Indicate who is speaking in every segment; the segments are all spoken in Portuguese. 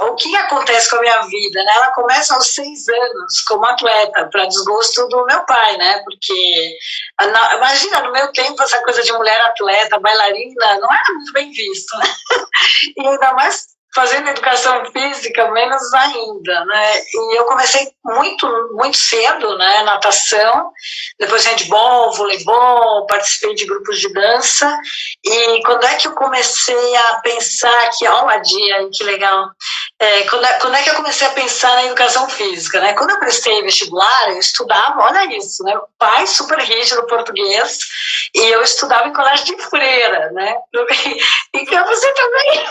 Speaker 1: o que acontece com a minha vida, né? Ela começa aos 6 anos como atleta, para desgosto do meu pai, né? Porque, imagina, no meu tempo, essa coisa de mulher atleta, bailarina, não era muito bem visto, né? E ainda mais fazendo educação física, menos ainda, né? E eu comecei muito cedo, né? Natação, depois handball, voleibol, participei de grupos de dança. E quando é que eu comecei a pensar que, ó, a Dia, que legal. Quando é que eu comecei a pensar na educação física, né? Quando eu prestei vestibular, eu estudava, olha isso, né? O pai super rígido português, e eu estudava em colégio de freira, né? Então você também.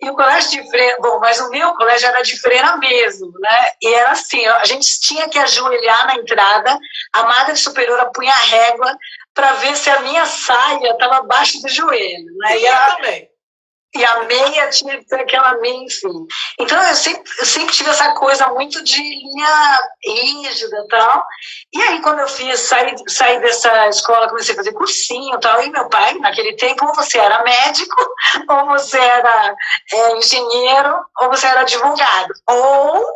Speaker 1: E o colégio de freira, bom, mas o meu colégio era de freira mesmo, né? E era assim, a gente tinha que ajoelhar na entrada, a madre superiora punha a régua para ver se a minha saia estava abaixo do joelho, né? E a meia tinha que ter aquela meia, enfim. Então, eu sempre tive essa coisa muito de linha rígida e tal. E aí, quando eu saí dessa escola, comecei a fazer cursinho e tal. E meu pai, naquele tempo, ou você era médico, ou você era engenheiro, ou você era advogado. Ou,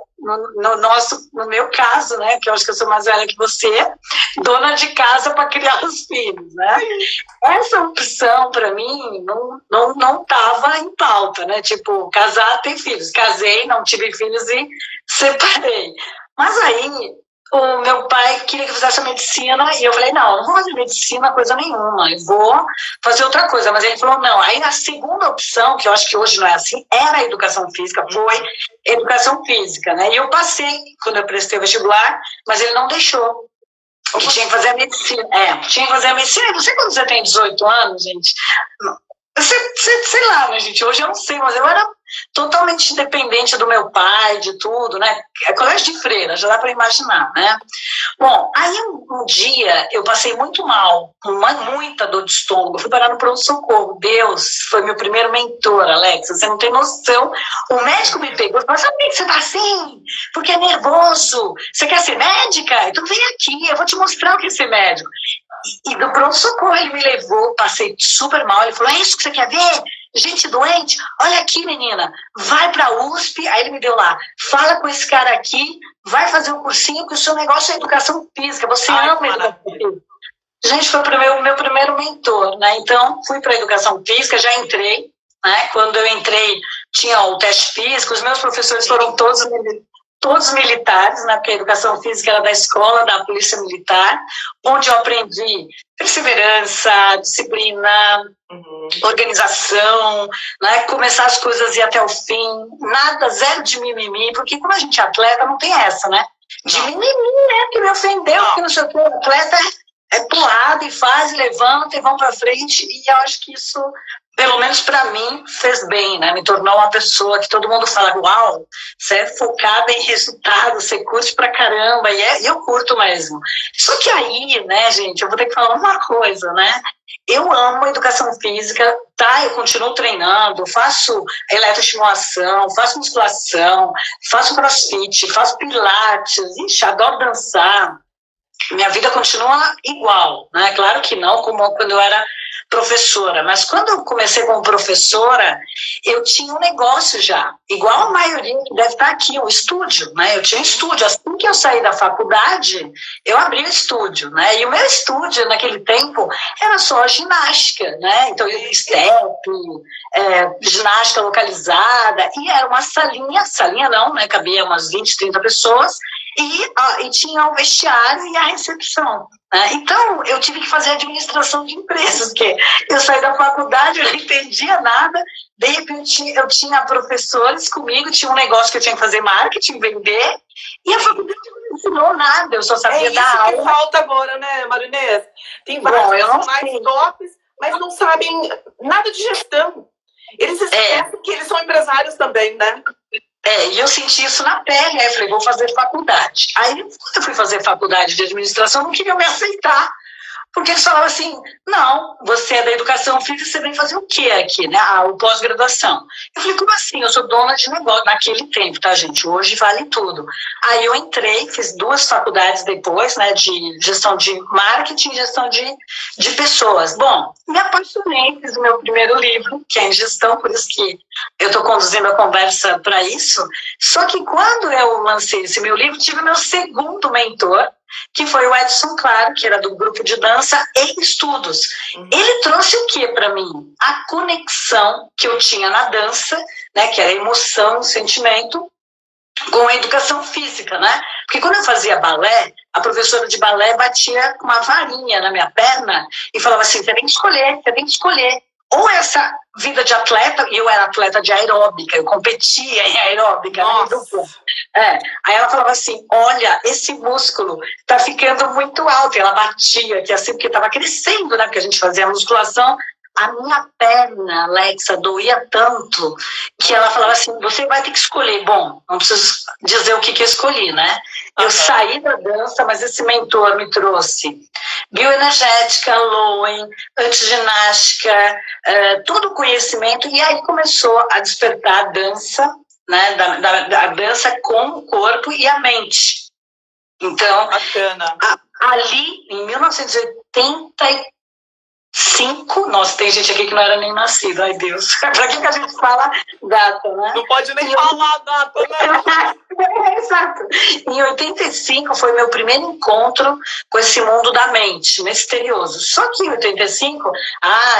Speaker 1: no meu caso, né, que eu acho que eu sou mais velha que você, dona de casa para criar os filhos, né? Essa opção, para mim, não estava em pauta, né? Tipo, casar, ter filhos. Casei, não tive filhos e separei. Mas aí, o meu pai queria que eu fizesse a medicina e eu falei, não vou fazer medicina, coisa nenhuma, eu vou fazer outra coisa. Mas ele falou, não. Aí a segunda opção, que eu acho que hoje não é assim, era a educação física, foi educação física, né? E eu passei quando eu prestei o vestibular, mas ele não deixou. Que tinha que fazer a medicina. Tinha que fazer a medicina. E você, quando você tem 18 anos, gente, sei lá, né, gente? Hoje eu não sei, mas eu era totalmente dependente do meu pai, de tudo, né? Colégio de freira, já dá para imaginar, né? Bom, aí um dia eu passei muito mal, com muita dor de estômago, fui parar no pronto-socorro. Deus foi meu primeiro mentor, Alex, você não tem noção. O médico me pegou e falou, sabe por que você tá assim? Porque é nervoso. Você quer ser médica? Então vem aqui, eu vou te mostrar o que é ser médico. E do pronto-socorro ele me levou, passei super mal, ele falou, é isso que você quer ver? Gente doente? Olha aqui, menina, vai pra USP, aí ele me deu lá, fala com esse cara aqui, vai fazer um cursinho, que o seu negócio é educação física, você ama educação física. Gente, foi o meu primeiro mentor, né? Então, fui para educação física, já entrei, né? Quando eu entrei, tinha o teste físico, os meus professores foram todos militares, né, porque a educação física era da escola, da polícia militar, onde eu aprendi perseverança, disciplina, organização, né, começar as coisas e ir até o fim, nada, zero de mimimi, porque como a gente é atleta, não tem essa, né? De mimimi, né, que me ofendeu, que não sei o que, atleta é pulado e faz, e levanta e vão para frente, e eu acho que isso, pelo menos para mim, fez bem, né? Me tornou uma pessoa que todo mundo fala, uau, você é focada em resultado, você curte pra caramba, e eu curto mesmo. Só que aí, né, gente, eu vou ter que falar uma coisa, né? Eu amo educação física, tá? Eu continuo treinando, faço eletroestimulação, faço musculação, faço crossfit, faço pilates, ixi, adoro dançar. Minha vida continua igual, né? Claro que não como quando eu era professora, mas quando eu comecei como professora, eu tinha um negócio já, igual a maioria que deve estar aqui, um estúdio, né? Eu tinha um estúdio, assim que eu saí da faculdade, eu abri um estúdio, né? E o meu estúdio, naquele tempo, era só ginástica, né? Então, step, ginástica localizada, e era uma salinha não, né? Cabia umas 20, 30 pessoas, e tinha o vestiário e a recepção. Né? Então, eu tive que fazer administração de empresas, porque eu saí da faculdade, eu não entendia nada, de repente eu tinha professores comigo, tinha um negócio que eu tinha que fazer marketing, vender, e a faculdade não me ensinou nada, eu só sabia dar aula.
Speaker 2: É isso que falta agora, né, Marinês? Tem vários profissionais tops, mas não sabem nada de gestão. Eles esquecem que eles são empresários também, né?
Speaker 1: E eu senti isso na pele, aí eu falei, vou fazer faculdade. Aí, quando eu fui fazer faculdade de administração, não queriam me aceitar, Porque eles falavam assim, não, você é da educação física, você vem fazer o quê aqui, né? O pós-graduação. Eu falei, como assim? Eu sou dona de negócio, naquele tempo, tá, gente? Hoje vale tudo. Aí eu entrei, fiz 2 faculdades depois, né, de gestão de marketing e gestão de pessoas. Bom, me apaixonei, fiz o meu primeiro livro, que é em gestão, por isso que eu estou conduzindo a conversa para isso. Só que quando eu lancei esse meu livro, tive meu segundo mentor, que foi o Edson Claro, que era do grupo de dança e estudos. Ele trouxe o que para mim? A conexão que eu tinha na dança, né, que era emoção, sentimento, com a educação física, né? Porque quando eu fazia balé, a professora de balé batia com uma varinha na minha perna e falava assim, você tem que escolher. Ou essa vida de atleta, e eu era atleta de aeróbica, eu competia em aeróbica. Né? Aí ela falava assim, olha, esse músculo tá ficando muito alto. E ela batia, que assim, porque estava crescendo, né? Porque a gente fazia musculação. A minha perna, Alexa, doía tanto que ela falava assim, você vai ter que escolher. Bom, não preciso dizer o que eu escolhi, né? Eu saí da dança, mas esse mentor me trouxe bioenergética, Lowen, antiginástica, todo o conhecimento, e aí começou a despertar a dança, né, da dança com o corpo e a mente. Então, ali, em 1985, nossa, tem gente aqui que não era nem nascida, ai Deus, pra que a gente fala data, né?
Speaker 2: Não pode nem falar data, né?
Speaker 1: Exato. Em 85 foi meu primeiro encontro com esse mundo da mente, misterioso. Só que em 85,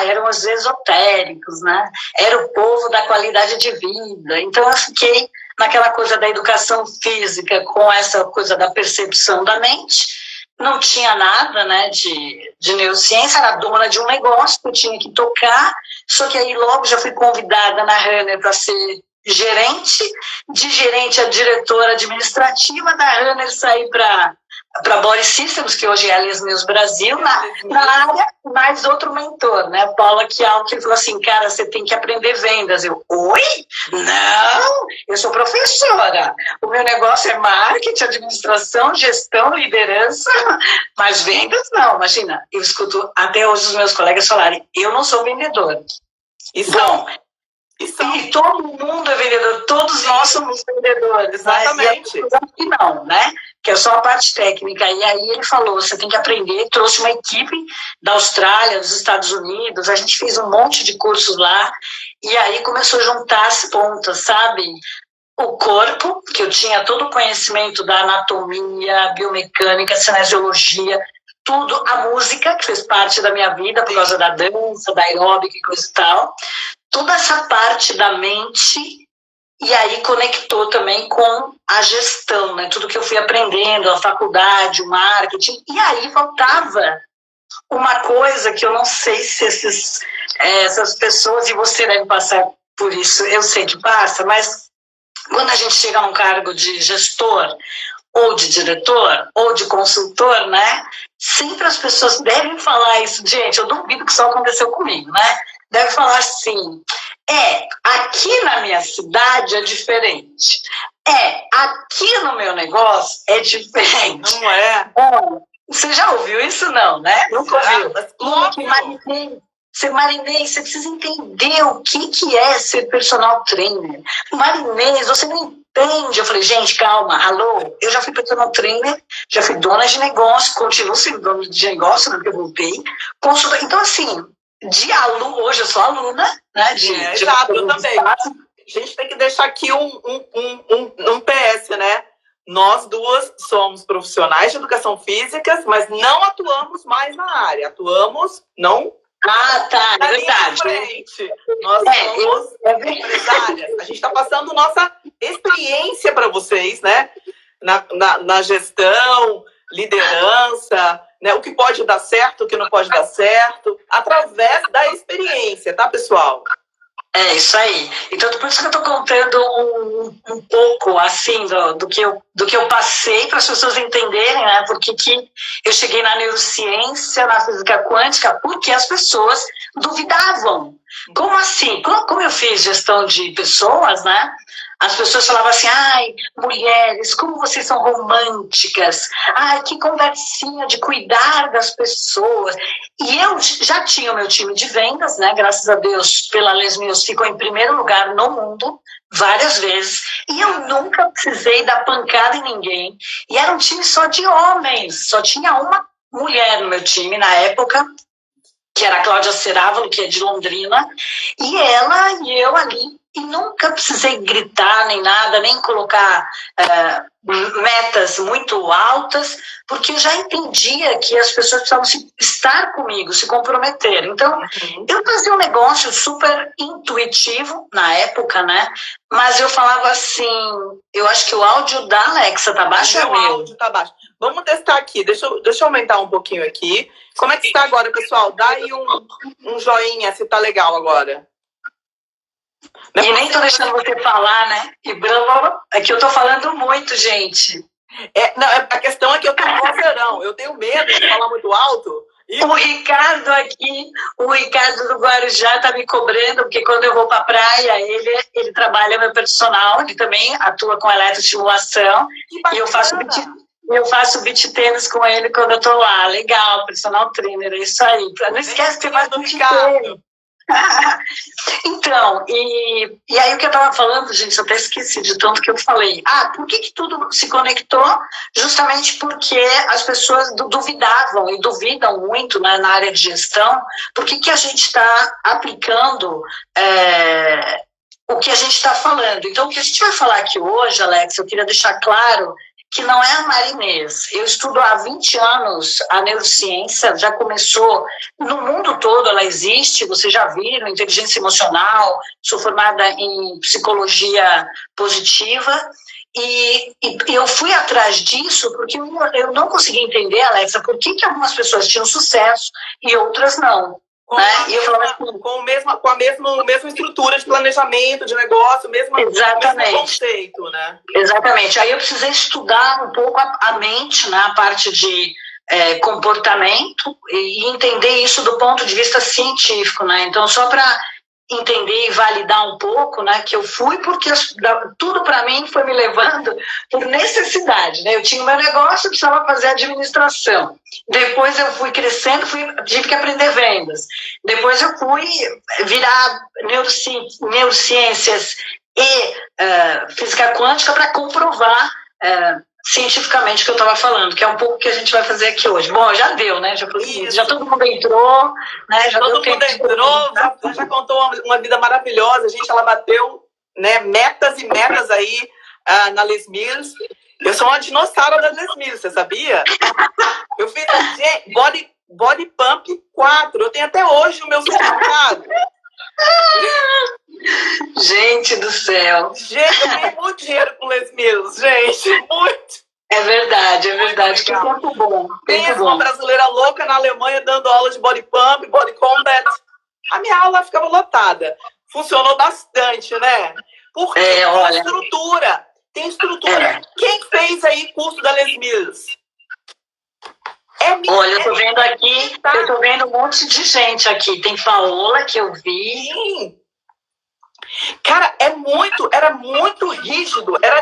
Speaker 1: eram os esotéricos, né? Era o povo da qualidade de vida. Então eu fiquei naquela coisa da educação física com essa coisa da percepção da mente. Não tinha nada, né, de neurociência, era dona de um negócio que eu tinha que tocar, só que aí logo já fui convidada na Runner para ser gerente, de gerente a diretora administrativa, da Runner saí para Body Systems, que hoje é a Les Mills Brasil, na área, mais outro mentor, né, Paula Chial, que ele falou assim, cara, você tem que aprender vendas. Eu, oi? Não, eu sou professora, o meu negócio é marketing, administração, gestão, liderança, mas vendas não, imagina, eu escuto até hoje os meus colegas falarem, eu não sou vendedor. Bom, e todo mundo é vendedor, todos nós somos vendedores.
Speaker 2: Exatamente.
Speaker 1: Né? E não, né? Que é só a parte técnica. E aí ele falou, você tem que aprender, trouxe uma equipe da Austrália, dos Estados Unidos, a gente fez um monte de cursos lá, e aí começou a juntar as pontas, sabe? O corpo, que eu tinha todo o conhecimento da anatomia, biomecânica, cinesiologia, tudo, a música, que fez parte da minha vida por causa da dança, da aeróbica e coisa e tal, toda essa parte da mente, e aí conectou também com a gestão, né? Tudo que eu fui aprendendo, a faculdade, o marketing, e aí faltava uma coisa que eu não sei se essas pessoas, e você deve passar por isso, eu sei que passa, mas quando a gente chega a um cargo de gestor, ou de diretor, ou de consultor, né? Sempre as pessoas devem falar isso. Gente, eu duvido que isso aconteceu comigo, né? Deve falar assim, aqui na minha cidade é diferente. Aqui no meu negócio é diferente.
Speaker 2: Não é?
Speaker 1: Você já ouviu isso, não, né? Nunca ouviu. Marinês, você precisa entender o que é ser personal trainer. Marinês, você não entende. Eu falei, gente, calma, alô, eu já fui personal trainer, já fui dona de negócio, continuo sendo dona de negócio, né, porque eu voltei. Então, assim, hoje eu sou aluna, né?
Speaker 2: Exato, eu também. A gente tem que deixar aqui um PS, né? Nós duas somos profissionais de educação física, mas não atuamos mais na área. Atuamos, não...
Speaker 1: tá, é verdade.
Speaker 2: Nós somos empresárias. A gente está passando nossa experiência para vocês, né? Na gestão, liderança, né? O que pode dar certo, o que não pode dar certo, através da experiência, tá, pessoal?
Speaker 1: É isso aí. Então, por isso que eu estou contando um pouco, assim, do que eu passei para as pessoas entenderem, né? Porque que eu cheguei na neurociência, na física quântica, porque as pessoas duvidavam. Como assim? Como eu fiz gestão de pessoas, né? as pessoas falavam assim, ai, mulheres, como vocês são românticas, ai, que conversinha de cuidar das pessoas. E eu já tinha o meu time de vendas, né, graças a Deus, pela Les Mills, ficou em primeiro lugar no mundo, várias vezes, e eu nunca precisei dar pancada em ninguém, e era um time só de homens, só tinha uma mulher no meu time na época, que era a Cláudia Cerávalo, que é de Londrina, e ela e eu ali, e nunca precisei gritar nem nada, nem colocar metas muito altas, porque eu já entendia que as pessoas precisavam estar comigo, se comprometer. Então, eu fazia um negócio super intuitivo na época, né? Mas eu falava assim, eu acho que o áudio da Alexa tá baixo ou
Speaker 2: meu? O áudio tá baixo. Vamos testar aqui, deixa eu aumentar um pouquinho aqui. Como é que está agora, pessoal? Dá aí um joinha se tá legal agora.
Speaker 1: E nem tô deixando você falar, né? É que eu tô falando muito, gente.
Speaker 2: Não, a questão é que eu tenho um vozeirão. Eu tenho medo de falar muito alto.
Speaker 1: O Ricardo aqui, o Ricardo do Guarujá tá me cobrando, porque quando eu vou pra praia, ele trabalha meu personal, ele também atua com eletroestimulação. E eu faço beach tênis com ele quando eu tô lá. Legal, personal trainer, é isso aí. Não esquece que você faz beach tênis. Então, e aí o que eu estava falando, gente, eu até esqueci de tanto que eu falei. Por que tudo se conectou? Justamente porque as pessoas duvidavam e duvidam muito, né, na área de gestão. Por que a gente está aplicando o que a gente está falando? Então, o que a gente vai falar aqui hoje, Alex, eu queria deixar claro que não é a Marinês. Eu estudo há 20 anos a neurociência, já começou no mundo todo, ela existe, vocês já viram, inteligência emocional, sou formada em psicologia positiva, e eu fui atrás disso porque eu não conseguia entender, Alexa, por que algumas pessoas tinham sucesso e outras não.
Speaker 2: E eu falava assim, com a mesma estrutura de planejamento, de negócio, mesmo conceito, né?
Speaker 1: Exatamente. Aí eu precisei estudar um pouco a mente, né, a parte de comportamento e entender isso do ponto de vista científico, né? Então, só para entender e validar um pouco, né, que eu fui porque tudo para mim foi me levando por necessidade, né? Eu tinha o meu negócio, eu precisava fazer administração. Depois eu fui crescendo, tive que aprender vendas. Depois eu fui virar neurociências e física quântica para comprovar cientificamente o que eu estava falando, que é um pouco o que a gente vai fazer aqui hoje. Bom, já deu, né? Já todo mundo entrou, né?
Speaker 2: Todo mundo entrou, já contou uma vida maravilhosa. Ela bateu, né, metas e metas aí na Les Mills. Eu sou uma dinossauro da Les Mills, você sabia? Eu fiz Body Pump 4. Eu tenho até hoje o meu certificado.
Speaker 1: Gente do céu.
Speaker 2: Gente, eu ganhei muito dinheiro com Les Mills, gente. Muito.
Speaker 1: É verdade. Que tempo bom.
Speaker 2: Tem uma brasileira louca na Alemanha dando aula de Body Pump, Body Combat. A minha aula ficava lotada. Funcionou bastante, né? Porque tem estrutura. Quem fez aí curso da Les Mills?
Speaker 1: Olha, eu tô vendo aqui, eu tô vendo um monte de gente aqui. Tem Paola, que eu vi.
Speaker 2: Sim. Cara, era muito rígido, era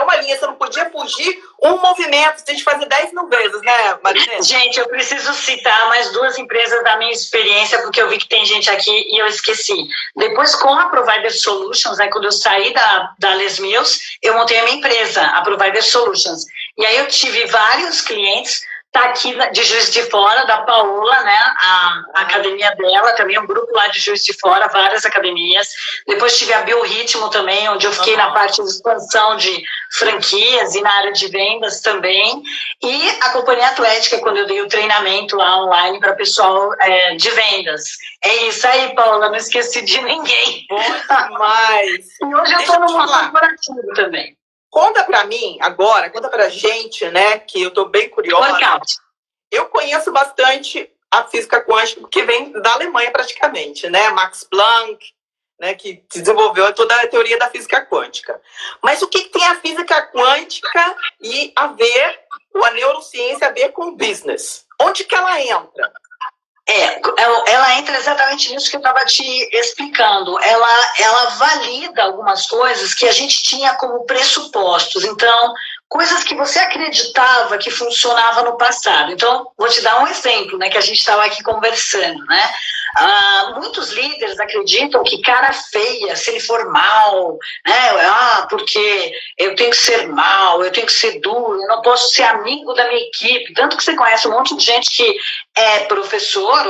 Speaker 2: uma linha, você não podia fugir um movimento, você tem que fazer 10 mil vezes, né, Marinês?
Speaker 1: Gente, eu preciso citar mais 2 empresas da minha experiência, porque eu vi que tem gente aqui e eu esqueci. Depois, com a Provider Solutions, quando eu saí da Les Mills, eu montei a minha empresa, a Provider Solutions. E aí eu tive vários clientes. Está aqui de Juiz de Fora, da Paola, né? A academia dela, também um grupo lá de Juiz de Fora, várias academias. Depois tive a Biorritmo também, onde eu fiquei na parte de expansão de franquias e na área de vendas também. E a Companhia Atlética, quando eu dei o treinamento lá online para pessoal de vendas. É isso aí, Paola, não esqueci de ninguém.
Speaker 2: Bom demais.
Speaker 1: E hoje eu estou no mundo corporativo também.
Speaker 2: Conta pra mim agora, conta pra gente, né, que eu tô bem curiosa. Eu conheço bastante a física quântica, porque vem da Alemanha praticamente, né, Max Planck, né, que desenvolveu toda a teoria da física quântica. Mas o que tem a física quântica e a neurociência a ver com o business? Onde que ela entra?
Speaker 1: Ela entra exatamente nisso que eu estava te explicando. Ela valida algumas coisas que a gente tinha como pressupostos. Então, coisas que você acreditava que funcionava no passado. Então, vou te dar um exemplo, né, que a gente estava aqui conversando, né? Muitos líderes acreditam que cara feia, se ele for mal, né? Porque eu tenho que ser mal, eu tenho que ser duro, eu não posso ser amigo da minha equipe. Tanto que você conhece um monte de gente que é professor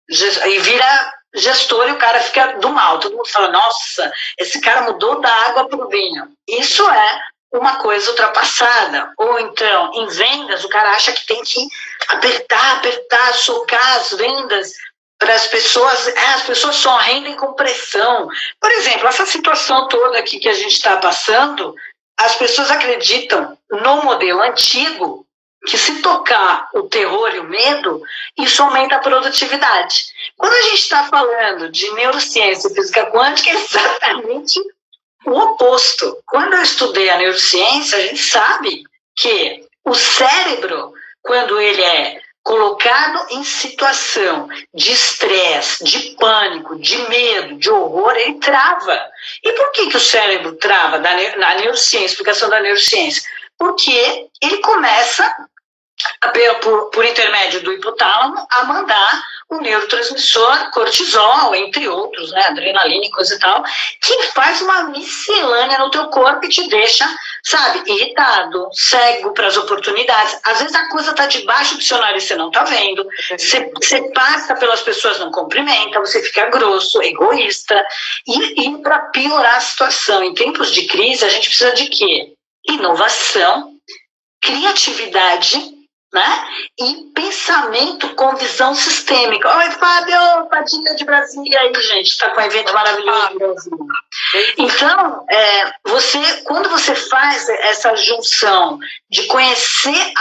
Speaker 1: e vira gestor e o cara fica do mal. Todo mundo fala, nossa, esse cara mudou da água para o vinho. Isso é uma coisa ultrapassada. Ou então, em vendas, o cara acha que tem que apertar, socar as vendas para as pessoas só rendem com pressão. Por exemplo, essa situação toda aqui que a gente está passando, as pessoas acreditam no modelo antigo que se tocar o terror e o medo, isso aumenta a produtividade. Quando a gente está falando de neurociência e física quântica, é exatamente o oposto. Quando eu estudei a neurociência, a gente sabe que o cérebro, quando ele é colocado em situação de estresse, de pânico, de medo, de horror, ele trava. E por que o cérebro trava na neurociência, explicação da neurociência? Porque ele começa, por intermédio do hipotálamo, a mandar o neurotransmissor cortisol, entre outros, né, adrenalina e coisa e tal, que faz uma miscelânea no teu corpo e te deixa, sabe, irritado, cego para as oportunidades. Às vezes a coisa está debaixo do seu nariz e você não está vendo, você passa pelas pessoas, não cumprimenta, você fica grosso, egoísta, e para piorar a situação, em tempos de crise, a gente precisa de quê? Inovação, criatividade, né? E pensamento com visão sistêmica. Oi, Fábio, Padilha de Brasília aí, gente, está com um evento maravilhoso no Brasil. Então, quando você faz essa junção de conhecer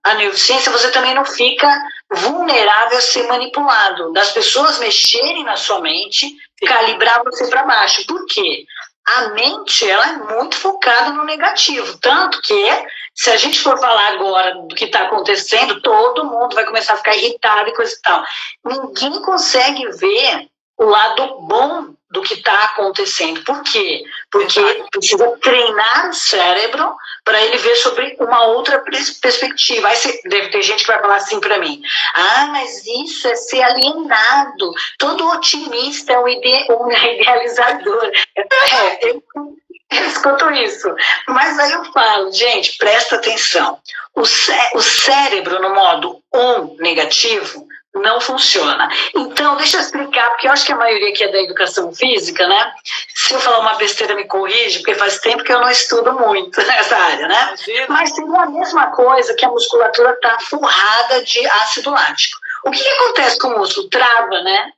Speaker 1: a neurociência, você também não fica vulnerável a ser manipulado, das pessoas mexerem na sua mente, calibrar você para baixo. Por quê? A mente, ela é muito focada no negativo, tanto que, se a gente for falar agora do que está acontecendo, todo mundo vai começar a ficar irritado e coisa e tal. Ninguém consegue ver o lado bom do que está acontecendo. Por quê? Porque precisa treinar o cérebro para ele ver sobre uma outra perspectiva. Aí deve ter gente que vai falar assim para mim, mas isso é ser alienado, todo otimista é um idealizador. Eu escuto isso. Mas aí eu falo, gente, presta atenção. O cérebro no modo negativo não funciona. Então, deixa eu explicar, porque eu acho que a maioria aqui é da educação física, né? Se eu falar uma besteira, me corrige, porque faz tempo que eu não estudo muito nessa área, né? Mas seria a mesma coisa que a musculatura está forrada de ácido lático. O que acontece com o músculo? Trava, né?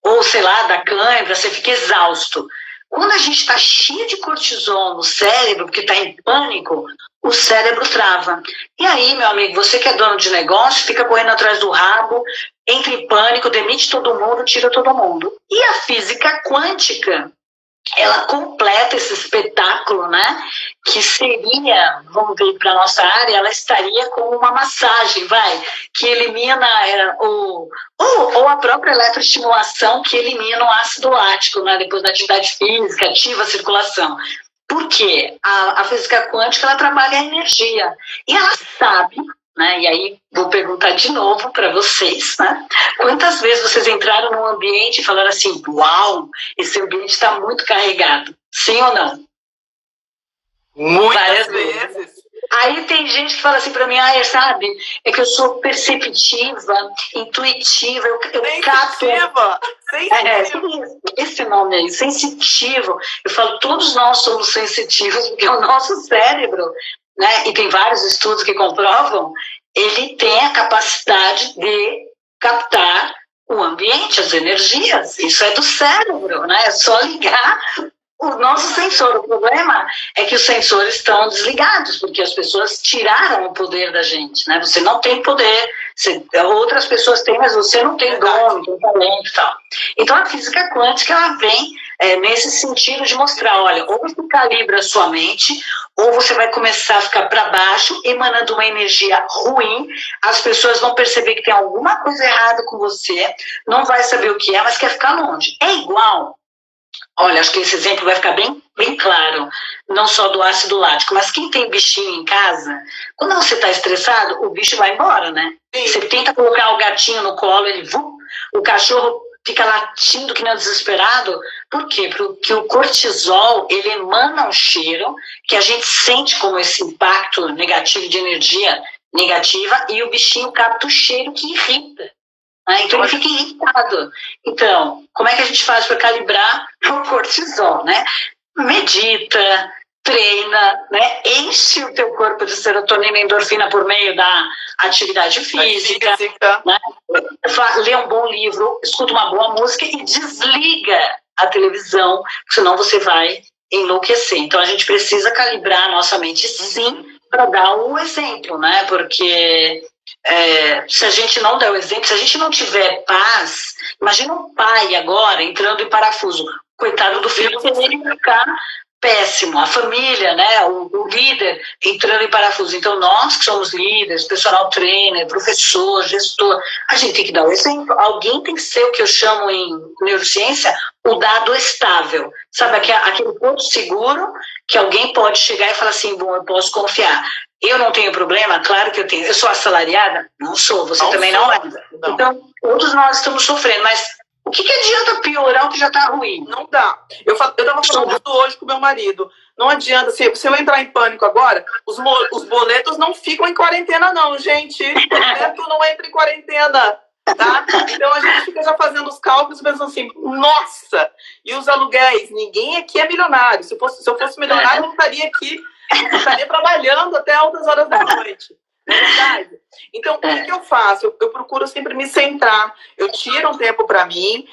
Speaker 1: Ou, sei lá, dá cãibra, você fica exausto. Quando a gente está cheio de cortisol no cérebro, porque está em pânico, o cérebro trava. E aí, meu amigo, você que é dono de negócio, fica correndo atrás do rabo, entra em pânico, demite todo mundo, tira todo mundo. E a física quântica, ela completa esse espetáculo, né? Que seria, vamos ver para a nossa área, ela estaria como uma massagem, que elimina ou a própria eletroestimulação que elimina o ácido lático, né? Depois da atividade física, ativa a circulação. Por quê? A física quântica, ela trabalha a energia. E ela sabe, né? E aí vou perguntar de novo para vocês, né? Quantas vezes vocês entraram num ambiente e falaram assim, uau, esse ambiente está muito carregado. Sim ou não?
Speaker 2: Muitas vezes.
Speaker 1: Aí tem gente que fala assim para mim, sabe, é que eu sou perceptiva, intuitiva, eu capto... Sensitiva. Esse nome aí, sensitivo. Eu falo, todos nós somos sensitivos, porque o nosso cérebro, né, e tem vários estudos que comprovam, ele tem a capacidade de captar o ambiente, as energias. Isso é do cérebro, né? É só ligar o nosso sensor. O problema é que os sensores estão desligados, porque as pessoas tiraram o poder da gente, né? Você não tem poder, outras pessoas têm, mas você não tem dom, não tem talento e tal. Então a física quântica, ela vem nesse sentido de mostrar, olha, ou você calibra a sua mente, ou você vai começar a ficar para baixo, emanando uma energia ruim, as pessoas vão perceber que tem alguma coisa errada com você, não vai saber o que é, mas quer ficar longe. É igual, olha, acho que esse exemplo vai ficar bem, bem claro, não só do ácido lático, mas quem tem bichinho em casa, quando você está estressado, o bicho vai embora, né? Sim. Você tenta colocar o gatinho no colo, o cachorro fica latindo que nem desesperado. Por quê? Porque o cortisol, ele emana um cheiro que a gente sente como esse impacto negativo de energia negativa, e o bichinho capta o cheiro que irrita. Então ele fica irritado. Então, como é que a gente faz para calibrar o cortisol, né? Medita, treina, né? Enche o teu corpo de serotonina e endorfina por meio da atividade física. Né? Lê um bom livro, escuta uma boa música e desliga a televisão, senão você vai enlouquecer. Então a gente precisa calibrar a nossa mente, sim, para dar o exemplo, né? Porque se a gente não der o exemplo, se a gente não tiver paz, imagina um pai agora entrando em parafuso, coitado do filho, ele vai ficar péssimo, a família, né, o líder entrando em parafuso. Então nós que somos líderes, personal trainer, professor, gestor, a gente tem que dar o exemplo. Alguém tem que ser o que eu chamo em neurociência o dado estável, sabe, aquele ponto seguro que alguém pode chegar e falar assim, bom, eu posso confiar. Eu não tenho problema? Claro que eu tenho. Eu sou assalariada? Não sou. Você também não é. Não. Então, todos nós estamos sofrendo. Mas o que adianta piorar o que já está ruim?
Speaker 2: Não dá. Eu estava falando isso hoje com meu marido. Não adianta. Se eu entrar em pânico agora, os boletos não ficam em quarentena, não, gente. O boleto não entra em quarentena. Tá? Então a gente fica já fazendo os cálculos pensando assim, nossa, e os aluguéis? Ninguém aqui é milionário. Se eu fosse milionário, eu não estaria aqui. Eu estaria trabalhando até altas horas da noite. Não é verdade? Então, o que eu faço? Eu procuro sempre me centrar. Eu tiro um tempo para mim.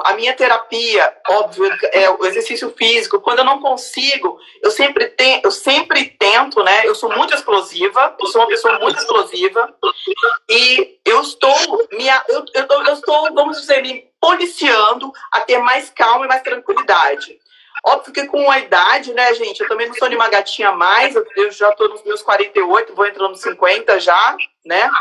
Speaker 2: A minha terapia, óbvio, é o exercício físico. Quando eu não consigo, eu sempre tento, né? Eu sou muito explosiva. Eu sou uma pessoa muito explosiva. E eu estou, vamos dizer, me policiando a ter mais calma e mais tranquilidade. Óbvio que com a idade, né, gente, eu também não sou nenhuma gatinha mais, eu já estou nos meus 48, vou entrando nos 50 já, né?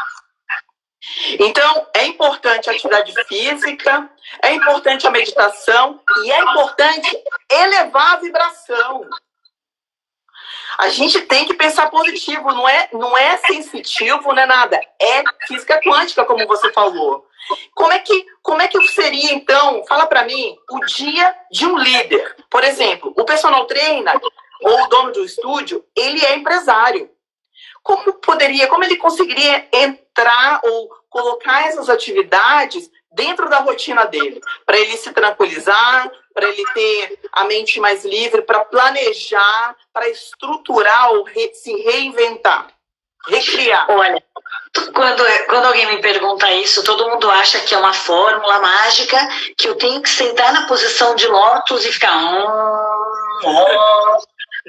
Speaker 2: Então, é importante a atividade física, é importante a meditação e é importante elevar a vibração. A gente tem que pensar positivo, não é sensitivo, não é nada, é física quântica, como você falou. Como é que seria, então, fala para mim, o dia de um líder? Por exemplo, o personal trainer ou o dono do estúdio, ele é empresário. Como ele conseguiria entrar ou colocar essas atividades dentro da rotina dele? Para ele se tranquilizar, para ele ter a mente mais livre, para planejar, para estruturar ou se reinventar, recriar.
Speaker 1: Olha, quando alguém me pergunta isso, todo mundo acha que é uma fórmula mágica, que eu tenho que sentar na posição de lótus e ficar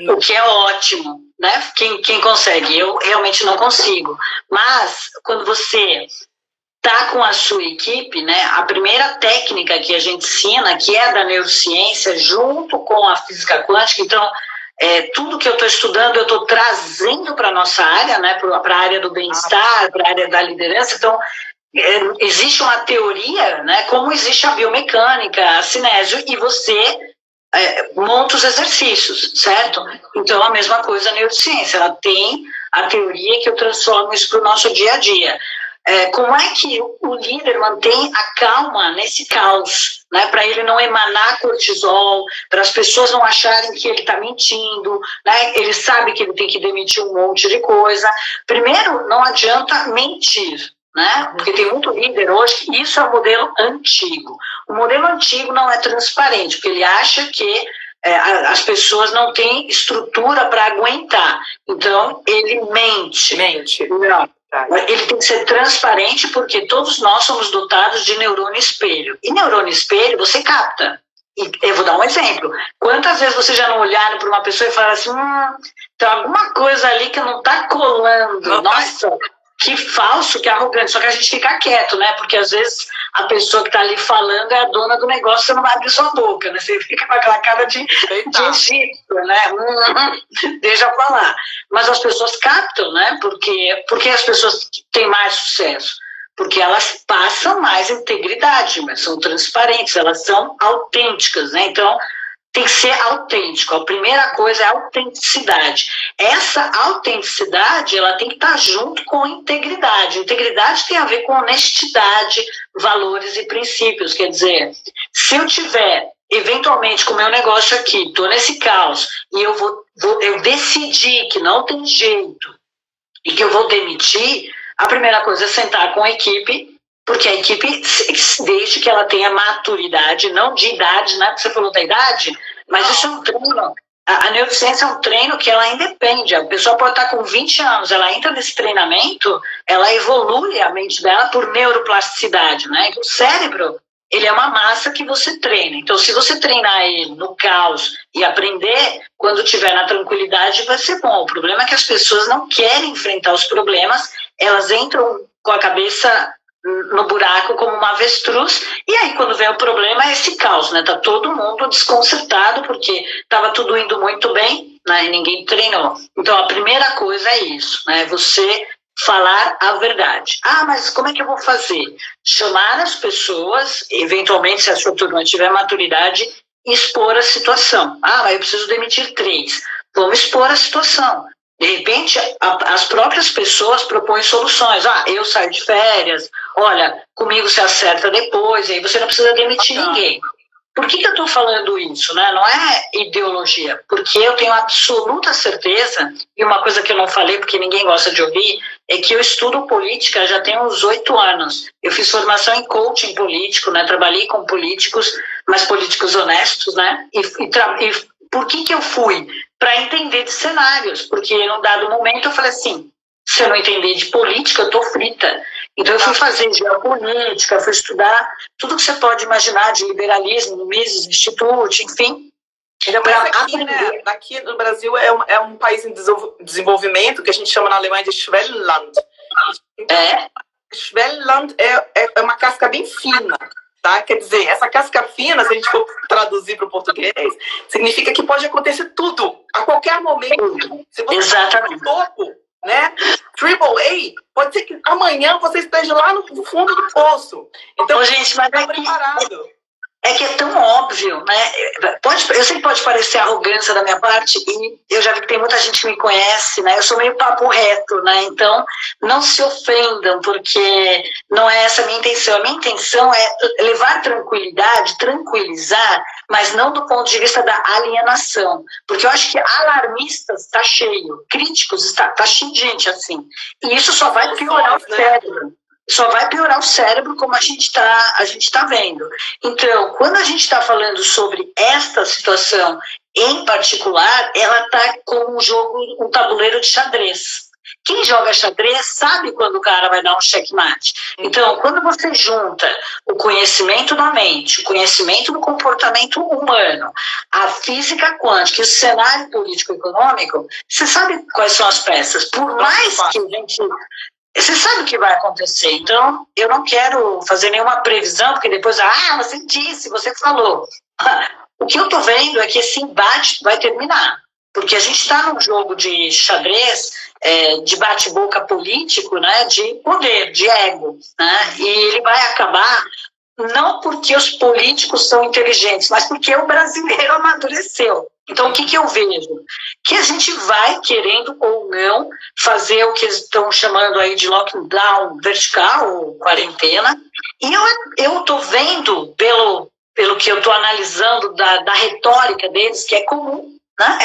Speaker 1: o que é ótimo, né? Quem consegue? Eu realmente não consigo. Mas quando você tá com a sua equipe, né? A primeira técnica que a gente ensina, que é da neurociência, junto com a física quântica, então tudo que eu estou estudando, eu estou trazendo para a nossa área, né, para a área do bem-estar, para a área da liderança. Então, existe uma teoria, né, como existe a biomecânica, a cinésio, e você monta os exercícios, certo? Então, a mesma coisa a neurociência, ela tem a teoria que eu transformo isso para o nosso dia a dia. Como é que o líder mantém a calma nesse caos, né, para ele não emanar cortisol, para as pessoas não acharem que ele está mentindo, né, ele sabe que ele tem que demitir um monte de coisa. Primeiro, não adianta mentir, né, porque tem muito líder hoje que isso é o modelo antigo. O modelo antigo não é transparente, porque ele acha que as pessoas não têm estrutura para aguentar, então ele mente. Não. Ele tem que ser transparente, porque todos nós somos dotados de neurônio espelho. E neurônio espelho você capta. E eu vou dar um exemplo. Quantas vezes você já não olharam para uma pessoa e falaram assim, tem alguma coisa ali que não está colando. Nossa, que falso, que arrogante. Só que a gente fica quieto, né? Porque às vezes a pessoa que está ali falando é a dona do negócio, você não vai abrir sua boca, né? Você fica com aquela cara de Egito, né? Deixa eu falar. Mas as pessoas captam, né? Porque as pessoas têm mais sucesso. Porque elas passam mais integridade, mas são transparentes, elas são autênticas, né? Então, tem que ser autêntico. A primeira coisa é a autenticidade. Essa autenticidade, ela tem que estar junto com integridade. Integridade tem a ver com honestidade, valores e princípios. Quer dizer, se eu tiver, eventualmente, com o meu negócio aqui, estou nesse caos, e eu decidi que não tem jeito e que eu vou demitir, a primeira coisa é sentar com a equipe, porque a equipe, desde que ela tenha maturidade, não de idade, né? Porque você falou da idade, mas isso é um treino. A neurociência é um treino que ela independe. A pessoa pode estar com 20 anos, ela entra nesse treinamento, ela evolui a mente dela por neuroplasticidade, né? O cérebro, ele é uma massa que você treina. Então, se você treinar ele no caos e aprender, quando estiver na tranquilidade, vai ser bom. O problema é que as pessoas não querem enfrentar os problemas, elas entram com a cabeça no buraco como uma avestruz, e aí quando vem o problema é esse caos, né? Tá todo mundo desconcertado porque estava tudo indo muito bem, né? E ninguém treinou. Então a primeira coisa é isso, né? Você falar a verdade. Ah, mas como é que eu vou fazer? Chamar as pessoas, eventualmente se a sua turma tiver maturidade, expor a situação. Ah, mas eu preciso demitir 3. Vamos expor a situação. De repente, as próprias pessoas propõem soluções. Ah, eu saio de férias, olha, comigo se acerta depois, aí você não precisa demitir ninguém. Por que eu estou falando isso? Né? Não é ideologia, porque eu tenho absoluta certeza, e uma coisa que eu não falei porque ninguém gosta de ouvir, é que eu estudo política já tem uns 8 anos. Eu fiz formação em coaching político, né? Trabalhei com políticos, mas políticos honestos, né? E por que eu fui? Para entender de cenários, porque num dado momento eu falei assim, se eu não entender de política, eu estou frita. Então eu fui fazer geopolítica, fui estudar tudo que você pode imaginar de liberalismo, no Mises Institute, enfim.
Speaker 2: Aqui no Brasil é um país em desenvolvimento que a gente chama na Alemanha de Schwellenland. Schwellenland é uma casca bem fina. Tá? Quer dizer, essa casca fina, se a gente for traduzir para o português, significa que pode acontecer tudo, a qualquer momento. Se você está no topo, né? AAA, pode ser que amanhã você esteja lá no fundo do poço. Então,
Speaker 1: gente, mas
Speaker 2: está preparado.
Speaker 1: É que é tão óbvio, né? Eu sei que pode parecer arrogância da minha parte, e eu já vi que tem muita gente que me conhece, né? Eu sou meio papo reto, né? Então, não se ofendam, porque não é essa a minha intenção. A minha intenção é levar tranquilidade, tranquilizar, mas não do ponto de vista da alienação. Porque eu acho que alarmistas está cheio, críticos está cheio de gente assim. E isso só vai piorar o cérebro. Só vai piorar o cérebro, como a gente tá vendo. Então, quando a gente está falando sobre esta situação em particular, ela está como um tabuleiro de xadrez. Quem joga xadrez sabe quando o cara vai dar um checkmate. Então, quando você junta o conhecimento da mente, o conhecimento do comportamento humano, a física quântica e o cenário político-econômico, você sabe quais são as peças. Por mais que a gente... Você sabe o que vai acontecer, então eu não quero fazer nenhuma previsão, porque depois, você disse, você falou. O que eu estou vendo é que esse embate vai terminar, porque a gente está num jogo de xadrez, de bate-boca político, né, de poder, de ego, né, e ele vai acabar não porque os políticos são inteligentes, mas porque o brasileiro amadureceu. Então, o que eu vejo? Que a gente vai, querendo ou não, fazer o que eles estão chamando aí de lockdown vertical, ou quarentena, e eu estou vendo, pelo que eu estou analisando da retórica deles, que é comum, né?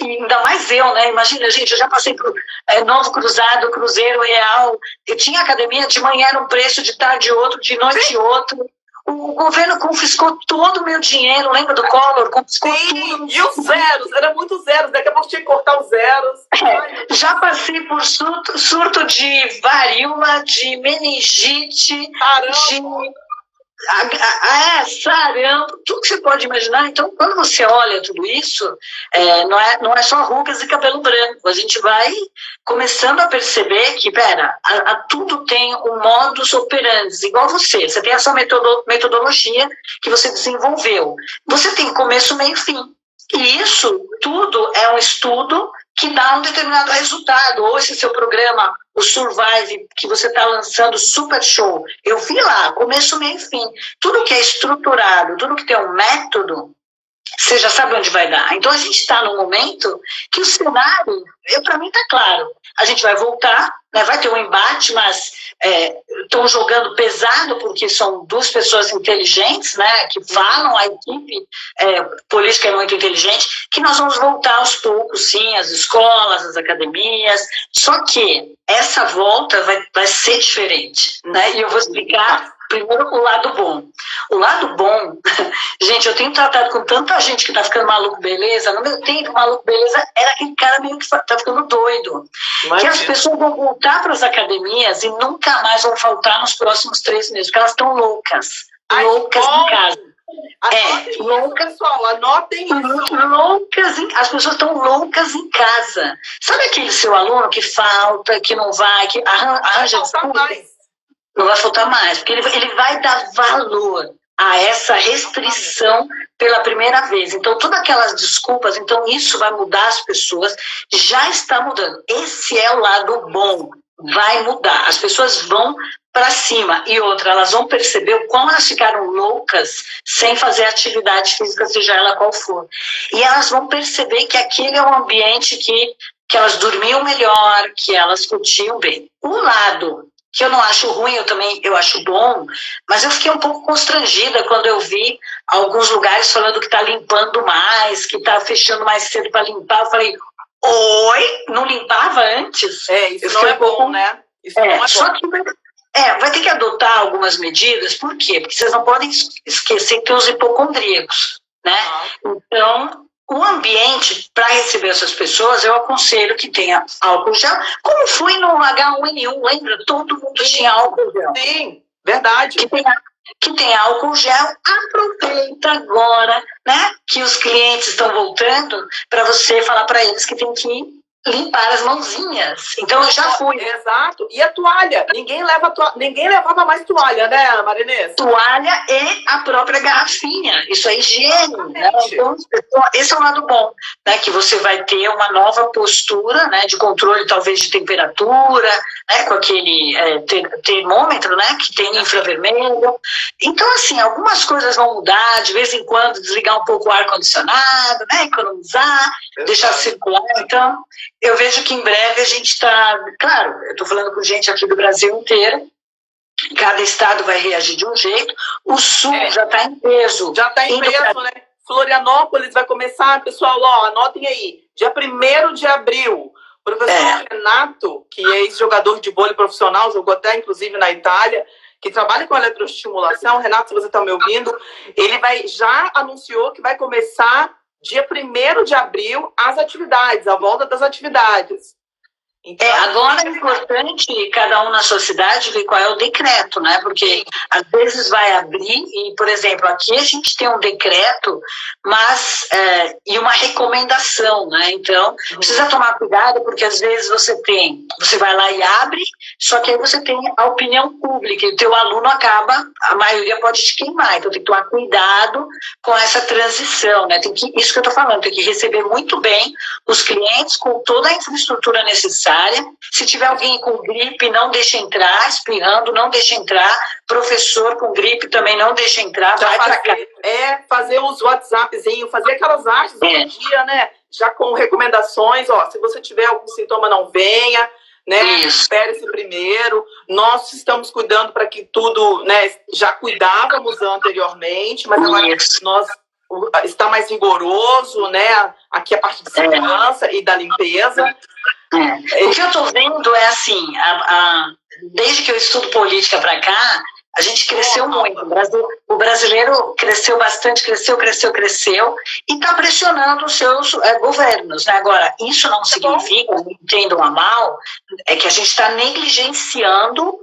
Speaker 1: E ainda mais eu, né? Imagina, gente, eu já passei por Novo Cruzado, Cruzeiro Real, eu tinha academia, de manhã era um preço, de tarde outro, de noite outro. O governo confiscou todo o meu dinheiro, lembra do Collor? Confiscou tudo.
Speaker 2: E os zeros, era muito zeros, daqui a pouco tinha que cortar os zeros.
Speaker 1: Já passei por surto de varíola, de meningite, sabe, tudo que você pode imaginar. Então, quando você olha tudo isso, não é só rugas e cabelo branco. A gente vai começando a perceber que, tudo tem um modus operandi, igual você. Você tem essa metodologia que você desenvolveu. Você tem começo, meio e fim. E isso tudo é um estudo que dá um determinado resultado. Ou esse seu programa, o Survive, que você está lançando, super show. Eu vi lá, começo, meio e fim. Tudo que é estruturado, tudo que tem um método, você já sabe onde vai dar. Então a gente está num momento que o cenário, para mim está claro. A gente vai voltar, né, vai ter um embate, mas estão jogando pesado porque são duas pessoas inteligentes, né, que falam, a equipe política é muito inteligente, que nós vamos voltar aos poucos, sim, às escolas, às academias, só que essa volta vai ser diferente, né, e eu vou explicar primeiro o lado bom. O lado bom, gente, eu tenho tratado com tanta gente que tá ficando maluco, beleza. No meu tempo, maluco, beleza, era aquele cara meio que tá ficando doido. Que as pessoas vão voltar para as academias e nunca mais vão faltar nos próximos 3 meses, porque elas estão loucas. Loucas em casa.
Speaker 2: Loucas, pessoal, anotem isso.
Speaker 1: As pessoas estão loucas em casa. Sabe aquele seu aluno que falta, que não vai, que arranja desculpa? Não vai faltar mais, porque ele vai dar valor a essa restrição pela primeira vez. Então, todas aquelas desculpas, então isso vai mudar as pessoas, já está mudando. Esse é o lado bom, vai mudar. As pessoas vão para cima. E outra, elas vão perceber o quão elas ficaram loucas sem fazer atividade física, seja ela qual for. E elas vão perceber que aquele é um ambiente que elas dormiam melhor, que elas curtiam bem. O lado que eu não acho ruim, eu acho bom, mas eu fiquei um pouco constrangida quando eu vi alguns lugares falando que está limpando mais, que está fechando mais cedo para limpar. Eu falei, oi, não limpava antes?
Speaker 2: Isso não é bom, né? Isso não é bom.
Speaker 1: Só que vai ter que adotar algumas medidas, por quê? Porque vocês não podem esquecer que tem os hipocondríacos, né? Então, o ambiente para receber essas pessoas, eu aconselho que tenha álcool gel, como foi no H1N1, lembra? Todo mundo tinha álcool gel.
Speaker 2: Sim, verdade.
Speaker 1: Que tem álcool gel, aproveita agora, né? Que os clientes estão voltando, para você falar para eles que tem que limpar as mãozinhas. Então eu já fui.
Speaker 2: Exato. E a toalha? Ninguém levava mais toalha, né, Marinês?
Speaker 1: Toalha e a própria garrafinha. Isso é higiene, né? Então, esse é o lado bom, né? Que você vai ter uma nova postura, né? De controle, talvez, de temperatura, né? Com aquele termômetro, né? Que tem infravermelho. Então, assim, algumas coisas vão mudar, de vez em quando desligar um pouco o ar-condicionado, né? Economizar, deixar circular. Então, eu vejo que em breve a gente está... Claro, eu estou falando com gente aqui do Brasil inteiro, cada estado vai reagir de um jeito, o Sul já está em peso.
Speaker 2: Já está em peso, né? Florianópolis vai começar, pessoal, anotem aí, dia 1º de abril, o professor Renato, que é ex-jogador de vôlei profissional, jogou até inclusive na Itália, que trabalha com eletroestimulação, Renato, se você está me ouvindo, ele já anunciou que vai começar dia 1º de abril, a volta das atividades.
Speaker 1: Então, agora é importante cada um na sua cidade ver qual é o decreto, né? Porque às vezes vai abrir e, por exemplo, aqui a gente tem um decreto, mas e uma recomendação, né? Então, precisa tomar cuidado porque às vezes você vai lá e abre, só que aí você tem a opinião pública e o teu aluno acaba, a maioria pode te queimar, então tem que tomar cuidado com essa transição, né? Isso que eu tô falando, tem que receber muito bem os clientes com toda a infraestrutura necessária. Se tiver alguém com gripe, não deixa entrar, espirrando, não deixa entrar, professor com gripe também não deixa entrar, vai para cá.
Speaker 2: Fazer os WhatsAppzinhos, fazer aquelas artes do dia, né? Já com recomendações, se você tiver algum sintoma, não venha, né? Espere-se primeiro. Nós estamos cuidando para que tudo, né? Já cuidávamos anteriormente, mas agora nós está mais rigoroso, né? Aqui a parte de segurança e da limpeza.
Speaker 1: O que eu estou vendo é assim, desde que eu estudo política para cá, a gente cresceu muito. O brasileiro cresceu bastante, cresceu, e está pressionando os seus governos, né? Agora, isso não significa, não entendam a mal, é que a gente está negligenciando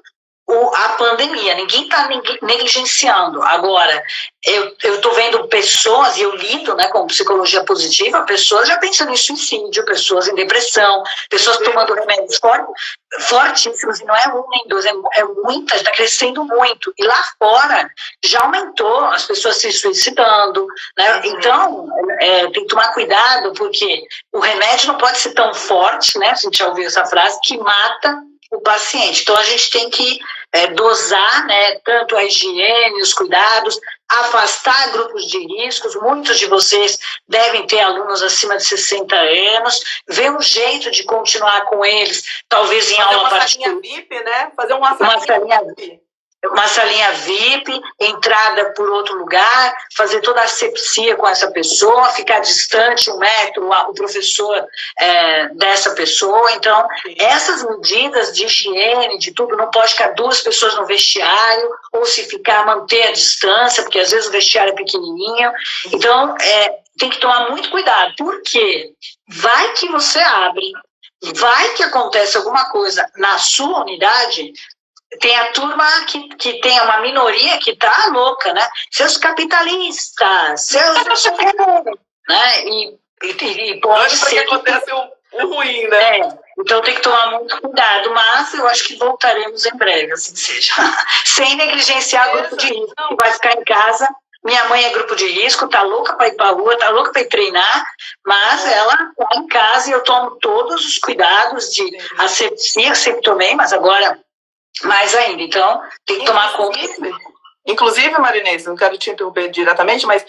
Speaker 1: a pandemia, ninguém está negligenciando. Agora, eu estou vendo pessoas, e eu lido, né, com psicologia positiva, pessoas já pensando em suicídio, pessoas em depressão, pessoas tomando remédios fortíssimos, e não é um nem dois, é muita, está crescendo muito. E lá fora já aumentou as pessoas se suicidando, né? Então, tem que tomar cuidado, porque o remédio não pode ser tão forte, né? A gente já ouviu essa frase, que mata o paciente. Então, a gente tem que dosar, né, tanto a higiene, os cuidados, afastar grupos de riscos. Muitos de vocês devem ter alunos acima de 60 anos, ver um jeito de continuar com eles, talvez em aula particular.
Speaker 2: Fazer uma salinha VIP, né? Fazer uma salinha VIP.
Speaker 1: Uma salinha VIP, entrada por outro lugar, fazer toda a asepsia com essa pessoa, ficar distante 1 metro, o professor dessa pessoa. Então, essas medidas de higiene, de tudo, não pode ficar 2 pessoas no vestiário, ou se ficar, manter a distância, porque às vezes o vestiário é pequenininho. Então, tem que tomar muito cuidado, porque vai que você abre, vai que acontece alguma coisa na sua unidade. Tem a turma que tem uma minoria que tá louca, né? Seus capitalistas, seus... né? E pode ser que
Speaker 2: acontece o ruim, né?
Speaker 1: Então tem que tomar muito cuidado, mas eu acho que voltaremos em breve, assim seja. Sem negligenciar o grupo de risco, que vai ficar em casa. Minha mãe é grupo de risco, tá louca para ir para a rua, tá louca para ir treinar, mas ela tá em casa e eu tomo todos os cuidados de asepsia, sempre tomei, mas agora mais ainda, então tem que tomar conta.
Speaker 2: Inclusive, Marinês, não quero te interromper diretamente, mas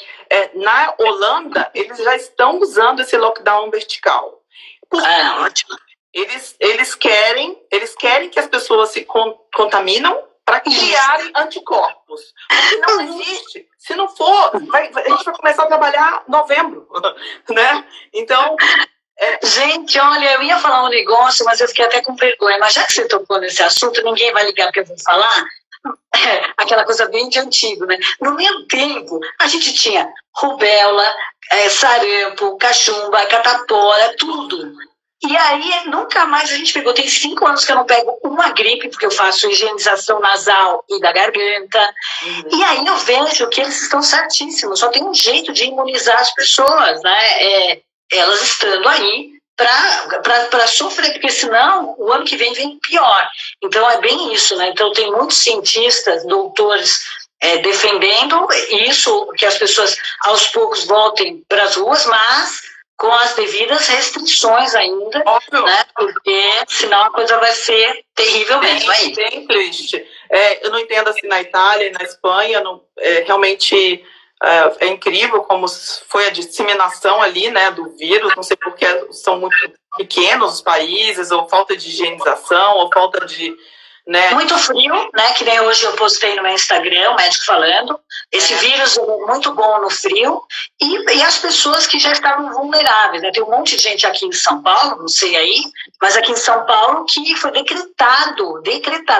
Speaker 2: na Holanda eles já estão usando esse lockdown vertical.
Speaker 1: Ótimo.
Speaker 2: Eles querem que as pessoas se contaminam para criarem anticorpos. Porque não existe. Se não for, a gente vai começar a trabalhar em novembro, né? Então...
Speaker 1: Gente, olha, eu ia falar um negócio, mas eu fiquei até com vergonha. Mas já que você tocou nesse assunto, ninguém vai ligar porque eu vou falar. Aquela coisa bem de antigo, né? No meu tempo, a gente tinha rubéola, sarampo, cachumba, catapora, tudo. E aí, nunca mais a gente pegou. Tem 5 anos que eu não pego uma gripe, porque eu faço higienização nasal e da garganta. E aí eu vejo que eles estão certíssimos. Só tem um jeito de imunizar as pessoas, né? Elas estando aí para sofrer, porque senão o ano que vem pior. Então é bem isso, né? Então tem muitos cientistas, doutores defendendo isso, que as pessoas aos poucos voltem para as ruas, mas com as devidas restrições ainda, né? Porque senão a coisa vai ser terrível mesmo.
Speaker 2: Bem triste. Eu não entendo assim na Itália e na Espanha, realmente... É incrível como foi a disseminação ali, né, do vírus. Não sei porque são muito pequenos os países, ou falta de higienização, ou falta de... né?
Speaker 1: Muito frio, né, que nem hoje eu postei no meu Instagram, o médico falando. Esse vírus é muito bom no frio, e as pessoas que já estavam vulneráveis, né? Tem um monte de gente aqui em São Paulo, não sei aí, mas aqui em São Paulo que foi decretado,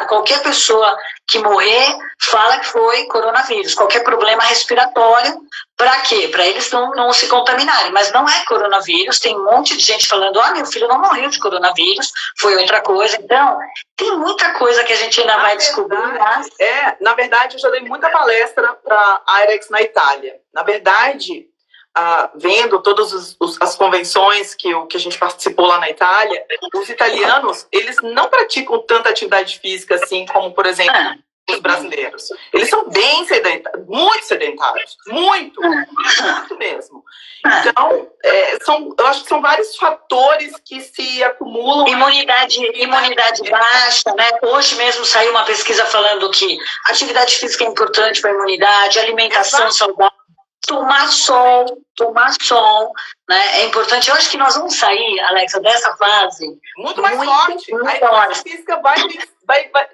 Speaker 1: qualquer pessoa que morrer fala que foi coronavírus, qualquer problema respiratório. Para quê? Para eles não se contaminarem. Mas não é coronavírus. Tem um monte de gente falando, meu filho não morreu de coronavírus, foi outra coisa. Então, tem muita coisa que a gente ainda vai descobrir. Mas...
Speaker 2: na verdade, eu já dei muita palestra para a Airex na Itália. Na verdade, vendo todas as convenções que a gente participou lá na Itália, os italianos, eles não praticam tanta atividade física assim como, por exemplo... os brasileiros. Eles são bem sedentários, muito sedentários, muito mesmo. Então, eu acho que são vários fatores que se acumulam.
Speaker 1: Imunidade baixa, né? Hoje mesmo saiu uma pesquisa falando que atividade física é importante para a imunidade, alimentação saudável, tomar sol, né? É importante. Eu acho que nós vamos sair, Alexa, dessa fase
Speaker 2: muito mais forte. A atividade física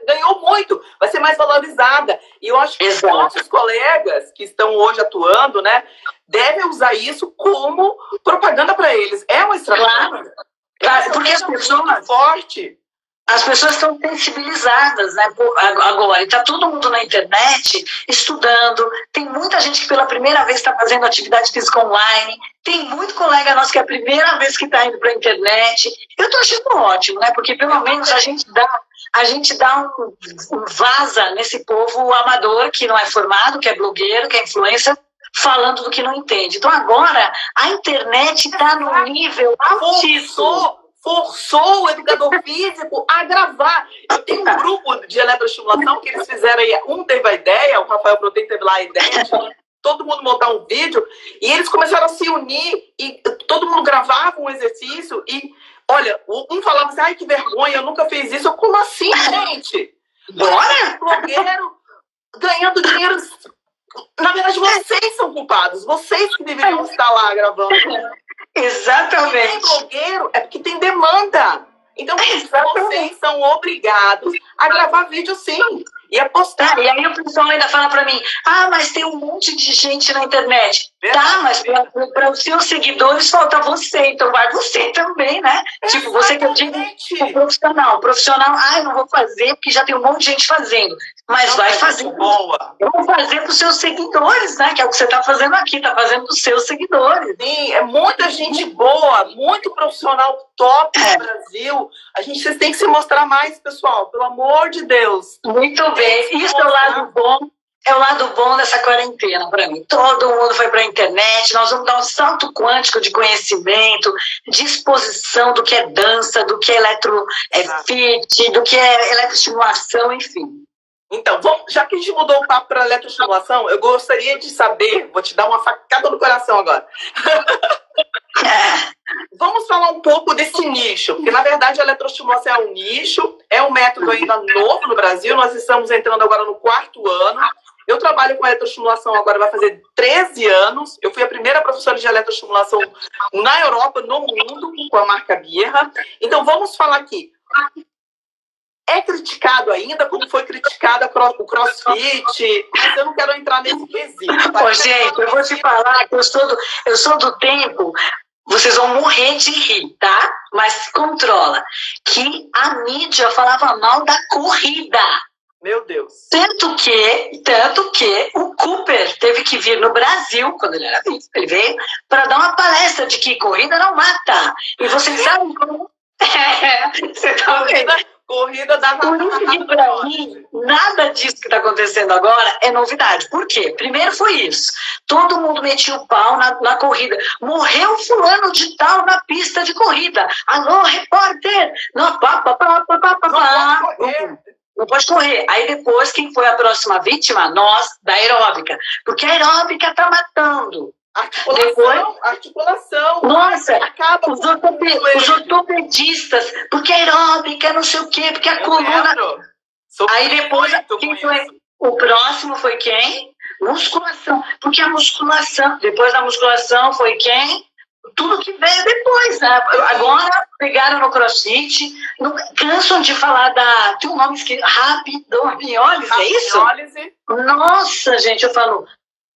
Speaker 2: ganhou muito, vai ser mais valorizada. E eu acho que os nossos colegas que estão hoje atuando, né, devem usar isso como propaganda para eles. É uma estratégia.
Speaker 1: Claro, porque as pessoas...
Speaker 2: forte.
Speaker 1: As pessoas estão sensibilizadas, né, agora, e está todo mundo na internet estudando, tem muita gente que pela primeira vez está fazendo atividade física online, tem muito colega nosso que é a primeira vez que está indo para a internet. Eu estou achando ótimo, né, porque pelo menos a gente dá um vaza nesse povo amador que não é formado, que é blogueiro, que é influencer, falando do que não entende. Então agora a internet está no nível altíssimo.
Speaker 2: Forçou o educador físico a gravar. Eu tenho um grupo de eletroestimulação que eles fizeram aí. Um teve a ideia, o Rafael Protein teve lá a ideia de todo mundo montar um vídeo, e eles começaram a se unir, e todo mundo gravava um exercício, e olha, um falava assim, ai que vergonha, eu nunca fiz isso. Eu, como assim, gente?
Speaker 1: Bora!
Speaker 2: Blogueiro ganhando dinheiro. Na verdade, vocês são culpados, vocês que deveriam estar lá gravando.
Speaker 1: Exatamente.
Speaker 2: Se tem blogueiro, é porque tem demanda. Então, vocês são obrigados a gravar vídeo, sim. E a postar.
Speaker 1: E aí o pessoal ainda fala para mim, mas tem um monte de gente na internet. Tá, mas para os seus seguidores falta você, então vai você também, né? Tipo, você que eu digo, o profissional, eu não vou fazer porque já tem um monte de gente fazendo. Mas não, vai fazer.
Speaker 2: Boa.
Speaker 1: Eu vou fazer para os seus seguidores, né? Que é o que você está fazendo aqui, está fazendo para os seus seguidores.
Speaker 2: Sim, é muita gente boa, muito profissional top no Brasil. Vocês têm que se mostrar mais, pessoal, pelo amor de Deus.
Speaker 1: Muito bem. Isso é o lado bom. É o lado bom dessa quarentena para mim. Todo mundo foi para a internet, nós vamos dar um salto quântico de conhecimento, de exposição do que é dança, do que é fit, do que é eletroestimulação, enfim.
Speaker 2: Então, já que a gente mudou o papo para eletroestimulação, eu gostaria de saber, vou te dar uma facada no coração agora. Vamos falar um pouco desse nicho, porque na verdade a eletroestimulação é um nicho, é um método ainda novo no Brasil, nós estamos entrando agora no 4º ano. Eu trabalho com eletroestimulação agora, vai fazer 13 anos. Eu fui a primeira professora de eletroestimulação na Europa, no mundo, com a marca Birra. Então vamos falar aqui. É criticado ainda, como foi criticado o CrossFit, mas eu não quero entrar nesse quesito.
Speaker 1: Tá? Gente, eu vou te falar que eu sou do tempo, vocês vão morrer de rir, tá? Mas controla, que a mídia falava mal da corrida.
Speaker 2: Meu Deus.
Speaker 1: Tanto que o Cooper teve que vir no Brasil, quando ele era vivo, ele veio para dar uma palestra de que corrida não mata. E vocês sabem como... Você tá vendo?
Speaker 2: Corrida da
Speaker 1: Por isso que, para mim, nada disso que está acontecendo agora é novidade. Por quê? Primeiro foi isso. Todo mundo metia o pau na corrida. Morreu fulano de tal na pista de corrida. Alô, repórter! Não, não pode correr. Aí depois, quem foi a próxima vítima? Nós, da aeróbica. Porque a aeróbica está matando.
Speaker 2: Articulação.
Speaker 1: Nossa, os ortopedistas, porque a aeróbica, não sei o quê, porque a coluna... Aí depois, quem foi? O próximo foi quem? Musculação. Porque a musculação, depois da musculação foi quem? Tudo que veio depois, né? Agora pegaram no CrossFit, não cansam de falar da... Tem um nome escrito, rabdomiólise, é isso? Nossa, gente, eu falo...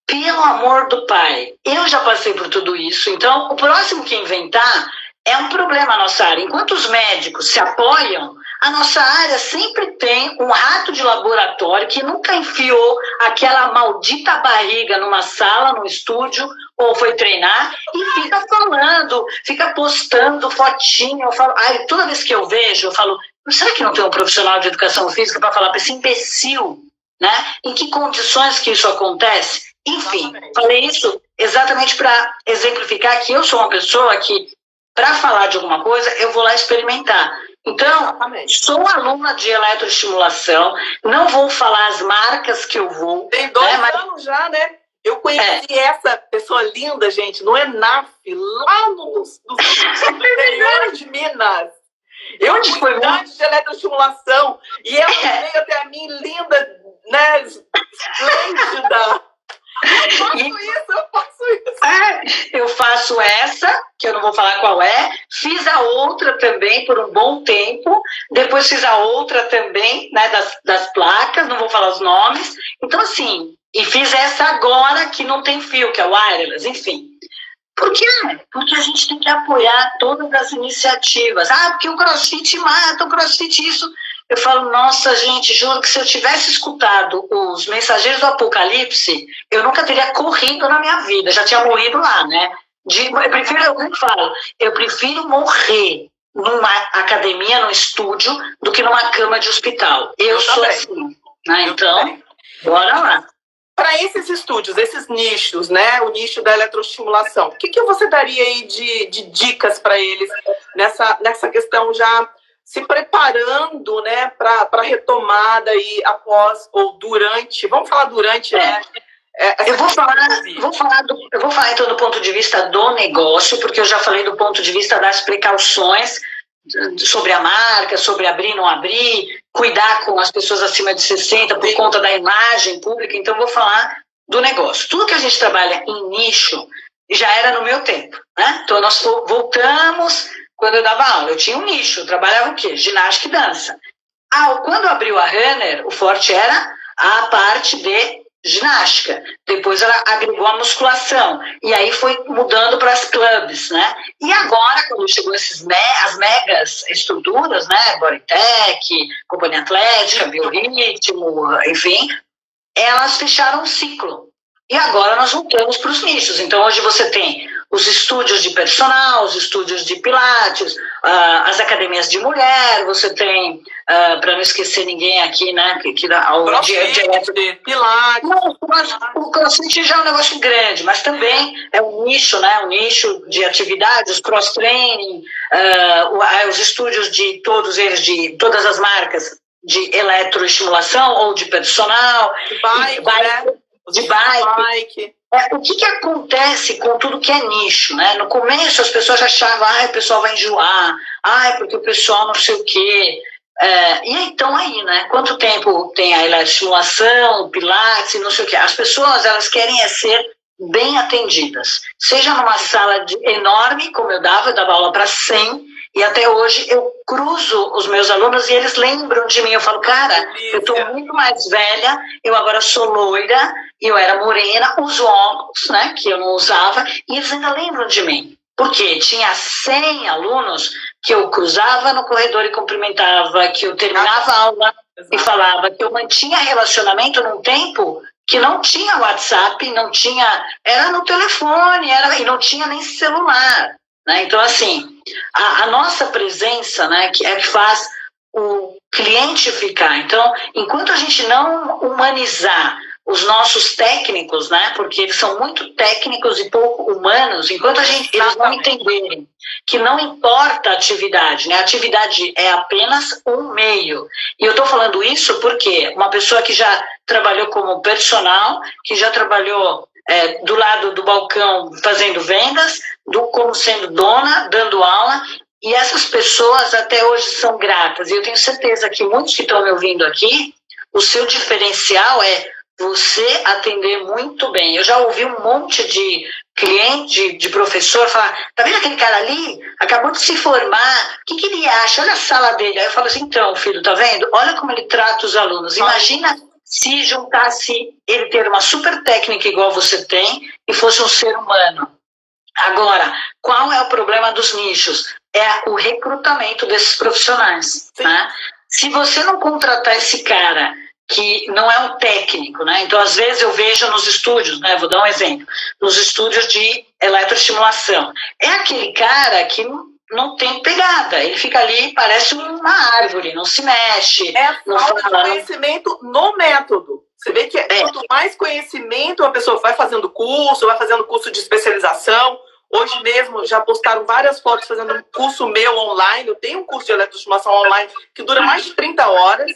Speaker 1: Pelo amor do pai, eu já passei por tudo isso, então o próximo que inventar é um problema a nossa área. Enquanto os médicos se apoiam, a nossa área sempre tem um rato de laboratório que nunca enfiou aquela maldita barriga numa sala, num estúdio, ou foi treinar, e fica falando, fica postando fotinho. Eu falo, toda vez que eu vejo, eu falo, será que não tem um profissional de educação física para falar para esse imbecil, né? Em que condições que isso acontece? Enfim, falei isso exatamente para exemplificar que eu sou uma pessoa que, para falar de alguma coisa, eu vou lá experimentar. Então, sou aluna de eletroestimulação, não vou falar as marcas que eu vou.
Speaker 2: Tem 2 anos já, né? Eu conheci essa pessoa linda, gente, no ENAF, lá no interior de Minas. Eu fui estudante de eletroestimulação e ela veio até a mim linda, né? Esplêndida. Eu faço isso.
Speaker 1: Eu faço essa, que eu não vou falar qual é, fiz a outra também por um bom tempo, depois fiz a outra também, né, das placas, não vou falar os nomes, então assim, e fiz essa agora que não tem fio, que é o wireless, enfim. Por quê? Porque a gente tem que apoiar todas as iniciativas. Porque o CrossFit mata, o CrossFit isso. Eu falo, nossa, gente, juro que se eu tivesse escutado os Mensageiros do Apocalipse, eu nunca teria corrido na minha vida, já tinha morrido lá, né? Eu prefiro morrer numa academia, num estúdio, do que numa cama de hospital. Eu sou também. Assim. Então, bora lá.
Speaker 2: Para esses estúdios, esses nichos, né? O nicho da eletroestimulação, o que você daria aí de dicas para eles nessa questão já se preparando, né, para retomada aí após ou durante? Vamos falar durante, né?
Speaker 1: Eu vou falar então do ponto de vista do negócio, porque eu já falei do ponto de vista das precauções sobre a marca, sobre abrir, não abrir, cuidar com as pessoas acima de 60 por conta da imagem pública. Então, vou falar do negócio. Tudo que a gente trabalha em nicho já era no meu tempo, né? Então, nós voltamos, quando eu dava aula, eu tinha um nicho, eu trabalhava o quê? Ginástica e dança. Quando abriu a Runner, o forte era a parte de ginástica, depois ela agregou a musculação, e aí foi mudando para as clubes, né? E agora, quando chegou as megas estruturas, né? Bodytech, Companhia Atlética, Biorritmo, enfim, elas fecharam um ciclo. E agora nós voltamos para os nichos. Então, hoje você tem os estúdios de personal, os estúdios de pilates, as academias de mulher, você tem, para não esquecer ninguém aqui, né, que o
Speaker 2: de pilates.
Speaker 1: Não, o CrossFit já é um negócio grande, mas também é um nicho, né, um nicho de atividades, cross-training, os estúdios de todos eles, de todas as marcas de eletroestimulação ou de personal, de bike. O que acontece com tudo que é nicho, né? No começo as pessoas achavam, o pessoal vai enjoar, porque o pessoal não sei o quê. E então aí, né? Quanto tempo tem a eletroestimulação, o pilates, não sei o quê. As pessoas, elas querem ser bem atendidas. Seja numa sala enorme, como eu dava aula para 100, e até hoje eu cruzo os meus alunos e eles lembram de mim. Eu falo, cara, eu estou muito mais velha, eu agora sou loira, eu era morena, uso óculos, né, que eu não usava, e eles ainda lembram de mim. Porque tinha 100 alunos que eu cruzava no corredor e cumprimentava, que eu terminava a aula e falava, que eu mantinha relacionamento num tempo que não tinha WhatsApp, não tinha, era no telefone, e não tinha nem celular. Né? Então, assim, a nossa presença, né, que faz o cliente ficar. Então, enquanto a gente não humanizar os nossos técnicos, né, porque eles são muito técnicos e pouco humanos, enquanto eles não entenderem que não importa a atividade, né, a atividade é apenas um meio. E eu estou falando isso porque uma pessoa que já trabalhou como personal, que já trabalhou do lado do balcão fazendo vendas, como sendo dona, dando aula, e essas pessoas até hoje são gratas. E eu tenho certeza que muitos que estão me ouvindo aqui, o seu diferencial é você atender muito bem. Eu já ouvi um monte de cliente, de professor falar, tá vendo aquele cara ali? Acabou de se formar, o que ele acha? Olha a sala dele. Aí eu falo assim, então, filho, tá vendo? Olha como ele trata os alunos. Imagina se juntasse ele ter uma super técnica igual você tem e fosse um ser humano. Agora, qual é o problema dos nichos? É o recrutamento desses profissionais. Né? Se você não contratar esse cara que não é um técnico, né? Então, às vezes eu vejo nos estúdios, né? Vou dar um exemplo, nos estúdios de eletroestimulação. É aquele cara que não tem pegada, ele fica ali, parece uma árvore, não se mexe.
Speaker 2: Não falta de conhecimento no método. Você vê que quanto mais conhecimento a pessoa vai fazendo curso de especialização. Hoje mesmo já postaram várias fotos fazendo um curso meu online. Eu tenho um curso de eletroestimulação online que dura mais de 30 horas.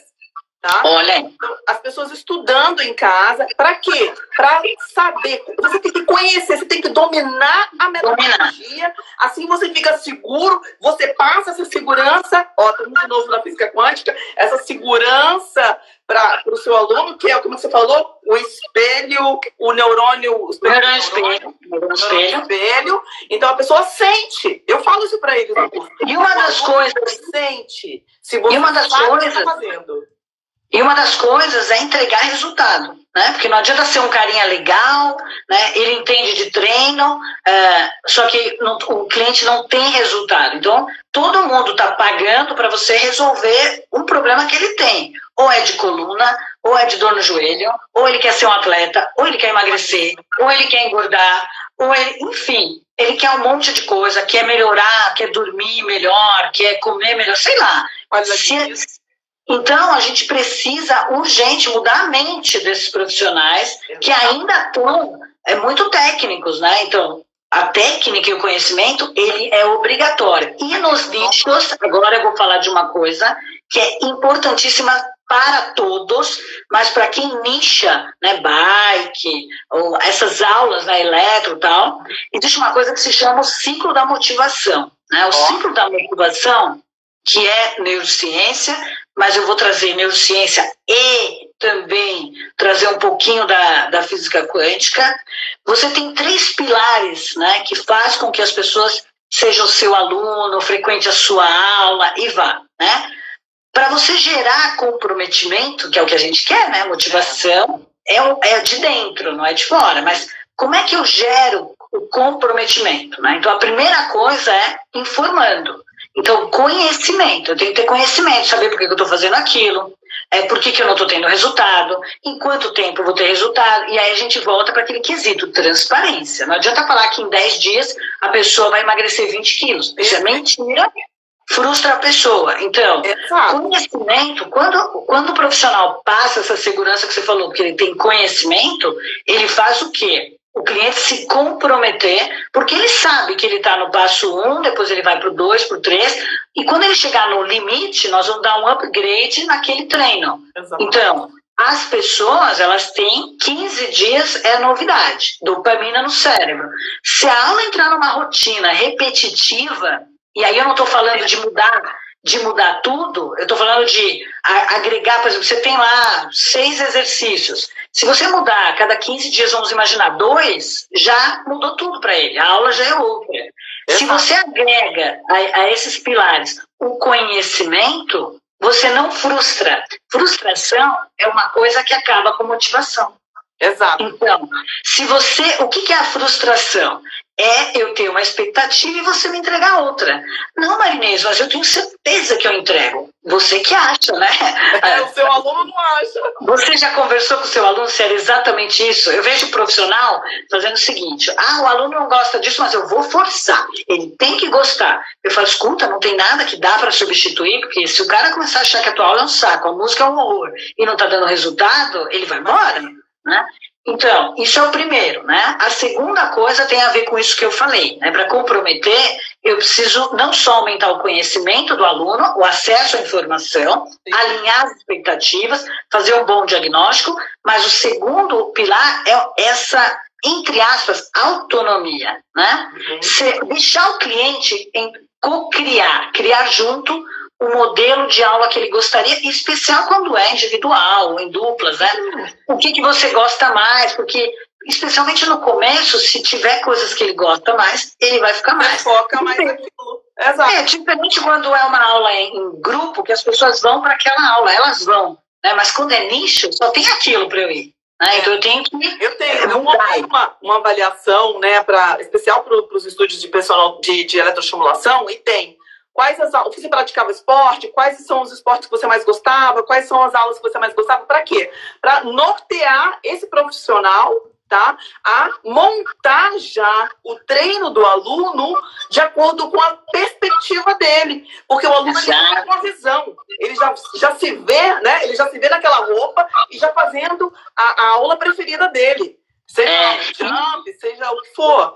Speaker 2: Tá?
Speaker 1: Olha,
Speaker 2: então, as pessoas estudando em casa, para quê? Para saber, você tem que conhecer, você tem que dominar a metodologia, assim você fica seguro, você passa essa segurança, estamos de novo na física quântica, essa segurança para o seu aluno, que é, como você falou, o espelho, o neurônio, o espelho. Então a pessoa sente, eu falo isso para eles no curso.
Speaker 1: E uma das coisas,
Speaker 2: sente, se você
Speaker 1: está
Speaker 2: fazendo.
Speaker 1: E uma das coisas é entregar resultado, né? Porque não adianta ser um carinha legal, né? Ele entende de treino, só que o cliente não tem resultado. Então, todo mundo está pagando para você resolver um problema que ele tem. Ou é de coluna, ou é de dor no joelho, ou ele quer ser um atleta, ou ele quer emagrecer, ou ele quer engordar, ou ele, enfim, ele quer um monte de coisa, quer melhorar, quer dormir melhor, quer comer melhor, sei lá. Então, a gente precisa urgente mudar a mente desses profissionais que ainda estão muito técnicos, né? Então, a técnica e o conhecimento, ele é obrigatório. E nos nichos, agora eu vou falar de uma coisa que é importantíssima para todos, mas para quem nicha, né, bike, ou essas aulas na eletro e tal, existe uma coisa que se chama o ciclo da motivação, né? O ciclo da motivação, que é neurociência, mas eu vou trazer neurociência e também trazer um pouquinho da física quântica. Você tem 3 pilares, né, que faz com que as pessoas sejam seu aluno, frequente a sua aula e vá, né? Para você gerar comprometimento, que é o que a gente quer, né? Motivação é de dentro, não é de fora. Mas como é que eu gero o comprometimento, né? Então, a primeira coisa é informando. Então, conhecimento. Eu tenho que ter conhecimento, saber por que eu estou fazendo aquilo, por que eu não estou tendo resultado, em quanto tempo eu vou ter resultado. E aí a gente volta para aquele quesito, transparência. Não adianta falar que em 10 dias a pessoa vai emagrecer 20 quilos. Isso é mentira. Frustra a pessoa. Então, conhecimento, quando o profissional passa essa segurança que você falou, que ele tem conhecimento, ele faz o quê? O cliente se comprometer, porque ele sabe que ele está no passo 1, depois ele vai para o 2, para o 3, e quando ele chegar no limite, nós vamos dar um upgrade naquele treino. Exatamente. Então, as pessoas, elas têm 15 dias, é novidade, dopamina no cérebro. Se a aula entrar numa rotina repetitiva, e aí eu não estou falando de mudar tudo, eu estou falando de agregar, por exemplo, você tem lá 6 exercícios. Se você mudar a cada 15 dias, vamos imaginar 2, já mudou tudo para ele, a aula já é outra. Se você agrega a esses pilares o conhecimento, você não frustra. Frustração é uma coisa que acaba com motivação.
Speaker 2: Exato.
Speaker 1: Então, o que é a frustração? É eu ter uma expectativa e você me entregar outra. Não, Marinês, mas eu tenho certeza que eu entrego. Você que acha, né?
Speaker 2: O seu aluno não acha.
Speaker 1: Você já conversou com o seu aluno se era exatamente isso? Eu vejo o profissional fazendo o seguinte, o aluno não gosta disso, mas eu vou forçar. Ele tem que gostar. Eu falo, escuta, não tem nada que dá para substituir, porque se o cara começar a achar que a tua aula é um saco, a música é um horror, e não está dando resultado, ele vai embora, né? Então, isso é o primeiro, né? A segunda coisa tem a ver com isso que eu falei, né? Para comprometer, eu preciso não só aumentar o conhecimento do aluno, o acesso à informação, alinhar as expectativas, fazer um bom diagnóstico, mas o segundo pilar é essa, entre aspas, autonomia, né? Deixar o cliente co-criar, criar junto o modelo de aula que ele gostaria, em especial quando é individual, em duplas, né? O que você gosta mais, porque, especialmente no começo, se tiver coisas que ele gosta mais, ele vai ficar mais.
Speaker 2: Foca mais naquilo. Exato.
Speaker 1: Diferente quando é uma aula em grupo, que as pessoas vão para aquela aula, elas vão, né? Mas quando é nicho, só tem aquilo para eu ir. Então eu tenho que...
Speaker 2: Eu montei uma avaliação, né, especial para os estúdios de personal de eletroestimulação, e tem você praticava esporte, quais são os esportes que você mais gostava, quais são as aulas que você mais gostava, para quê? Para nortear esse profissional, tá, a montar já o treino do aluno de acordo com a perspectiva dele, porque o aluno já com a visão, ele já se vê, né, ele já se vê naquela roupa e já fazendo a aula preferida dele, seja jump, seja o que for.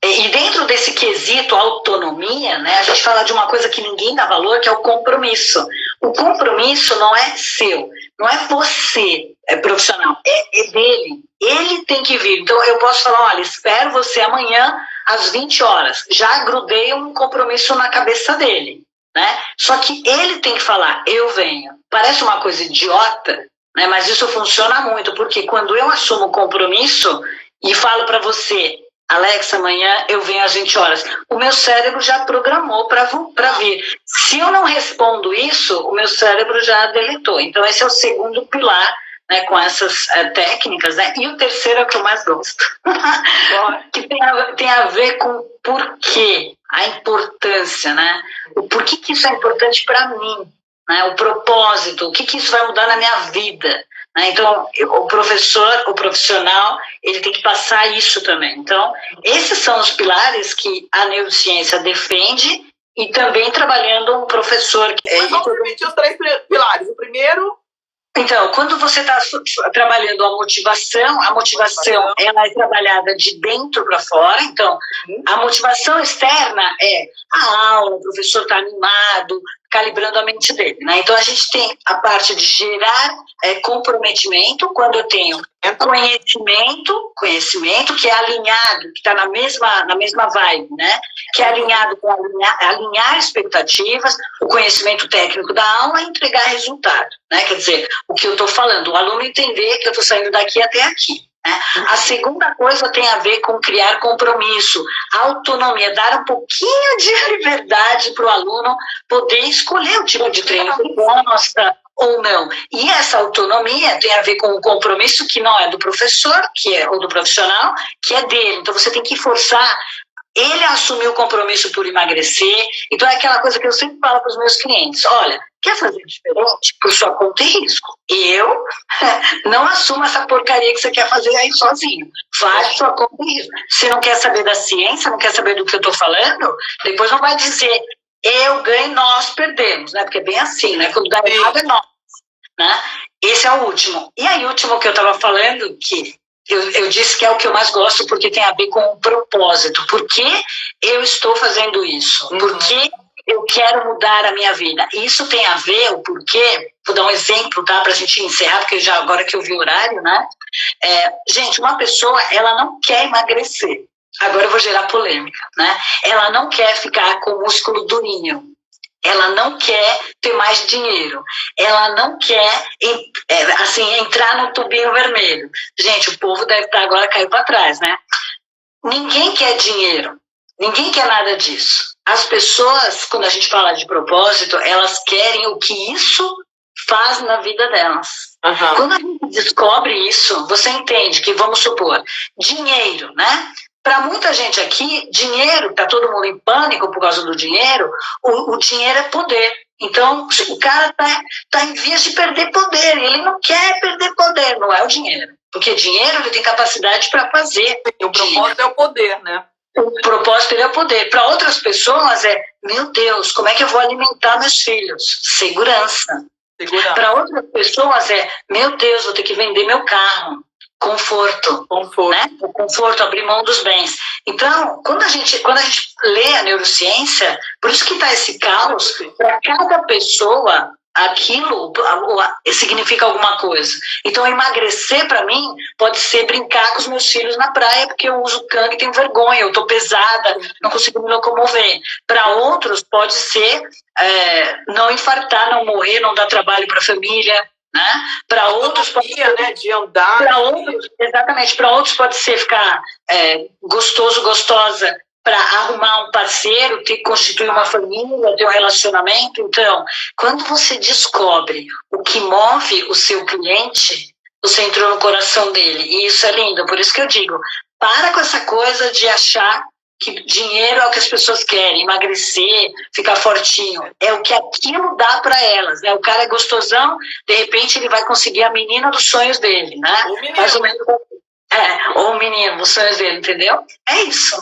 Speaker 1: E dentro desse quesito autonomia, né, a gente fala de uma coisa que ninguém dá valor, que é o compromisso. O compromisso não é seu, não é você, profissional, é dele. Ele tem que vir. Então eu posso falar, olha, espero você amanhã às 20 horas. Já grudei um compromisso na cabeça dele, né? Só que ele tem que falar, eu venho. Parece uma coisa idiota, né, mas isso funciona muito, porque quando eu assumo o compromisso e falo para você, Alexa, amanhã eu venho às 20 horas. O meu cérebro já programou para vir. Se eu não respondo isso, o meu cérebro já deletou. Então, esse é o segundo pilar, né, com essas técnicas, né? E o terceiro é o que eu mais gosto, que tem a ver com porquê, a importância, né? O porquê que isso é importante para mim, né? O propósito, o que isso vai mudar na minha vida. Então, o profissional, ele tem que passar isso também. Então, esses são os pilares que a neurociência defende e também trabalhando um professor...
Speaker 2: Mas vamos repetir os 3 pilares. O primeiro...
Speaker 1: Então, quando você está trabalhando a motivação ela é trabalhada de dentro para fora. Então, a motivação externa é a aula, o professor está animado, calibrando a mente dele, né? Então, a gente tem a parte de gerar comprometimento, quando eu tenho conhecimento que é alinhado, que está na mesma vibe, né? Que é alinhado com alinhar expectativas, o conhecimento técnico da aula e entregar resultado, né? Quer dizer, o que eu estou falando, o aluno entender que eu estou saindo daqui até aqui. A segunda coisa tem a ver com criar compromisso, autonomia, dar um pouquinho de liberdade para o aluno poder escolher o tipo de treino que ele gosta ou não. E essa autonomia tem a ver com o compromisso que não é do professor, ou do profissional, que é dele. Então você tem que forçar ele a assumir o compromisso por emagrecer. Então é aquela coisa que eu sempre falo para os meus clientes: olha, quer fazer diferente? Por sua conta e risco. Eu não assumo essa porcaria que você quer fazer aí sozinho. Faz sua conta e risco. Se não quer saber da ciência, não quer saber do que eu estou falando, depois não vai dizer eu ganho, nós perdemos, né? Porque é bem assim, né? Quando dá errado é nós, né? Esse é o último. E aí, o último que eu estava falando, que eu disse que é o que eu mais gosto, porque tem a ver com o propósito. Por que eu estou fazendo isso? Por que eu quero mudar a minha vida? E isso tem a ver, o porquê, vou dar um exemplo, tá? Para a gente encerrar, porque já agora que eu vi o horário, né? Gente, uma pessoa, ela não quer emagrecer. Agora eu vou gerar polêmica, né? Ela não quer ficar com o músculo durinho. Ela não quer ter mais dinheiro. Ela não quer, entrar no tubinho vermelho. Gente, o povo deve estar agora caindo para trás, né? Ninguém quer dinheiro. Ninguém quer nada disso. As pessoas, quando a gente fala de propósito, elas querem o que isso faz na vida delas. Uhum. Quando a gente descobre isso, você entende que, vamos supor, dinheiro, né? Para muita gente aqui, dinheiro, está todo mundo em pânico por causa do dinheiro, o dinheiro é poder. Então, o cara tá em vias de perder poder, ele não quer perder poder, não é o dinheiro. Porque dinheiro ele tem capacidade para fazer.
Speaker 2: O propósito é o poder, né?
Speaker 1: O propósito é o poder. Para outras pessoas meu Deus, como é que eu vou alimentar meus filhos? Segurança. Para outras pessoas meu Deus, vou ter que vender meu carro. Conforto. Né? O conforto, abrir mão dos bens. Então, quando a gente lê a neurociência, por isso que está esse caos, para cada pessoa, aquilo significa alguma coisa. Então, emagrecer, para mim, pode ser brincar com os meus filhos na praia, porque eu uso canga e tenho vergonha, eu estou pesada, não consigo me locomover. Para outros, pode ser não infartar, não morrer, não dar trabalho para a família. Né? Para outros pode ser,
Speaker 2: né, de andar.
Speaker 1: Exatamente. Para outros pode ser ficar gostoso, gostosa, para arrumar um parceiro, constituir uma família, ter um relacionamento. Então, quando você descobre o que move o seu cliente, você entrou no coração dele. E isso é lindo. Por isso que eu digo, para com essa coisa de achar que dinheiro é o que as pessoas querem, emagrecer, ficar fortinho. É o que aquilo dá para elas, né? O cara é gostosão, de repente ele vai conseguir a menina dos sonhos dele, né?
Speaker 2: O menino.
Speaker 1: Mais ou menos, ou o menino dos sonhos dele, entendeu? É isso.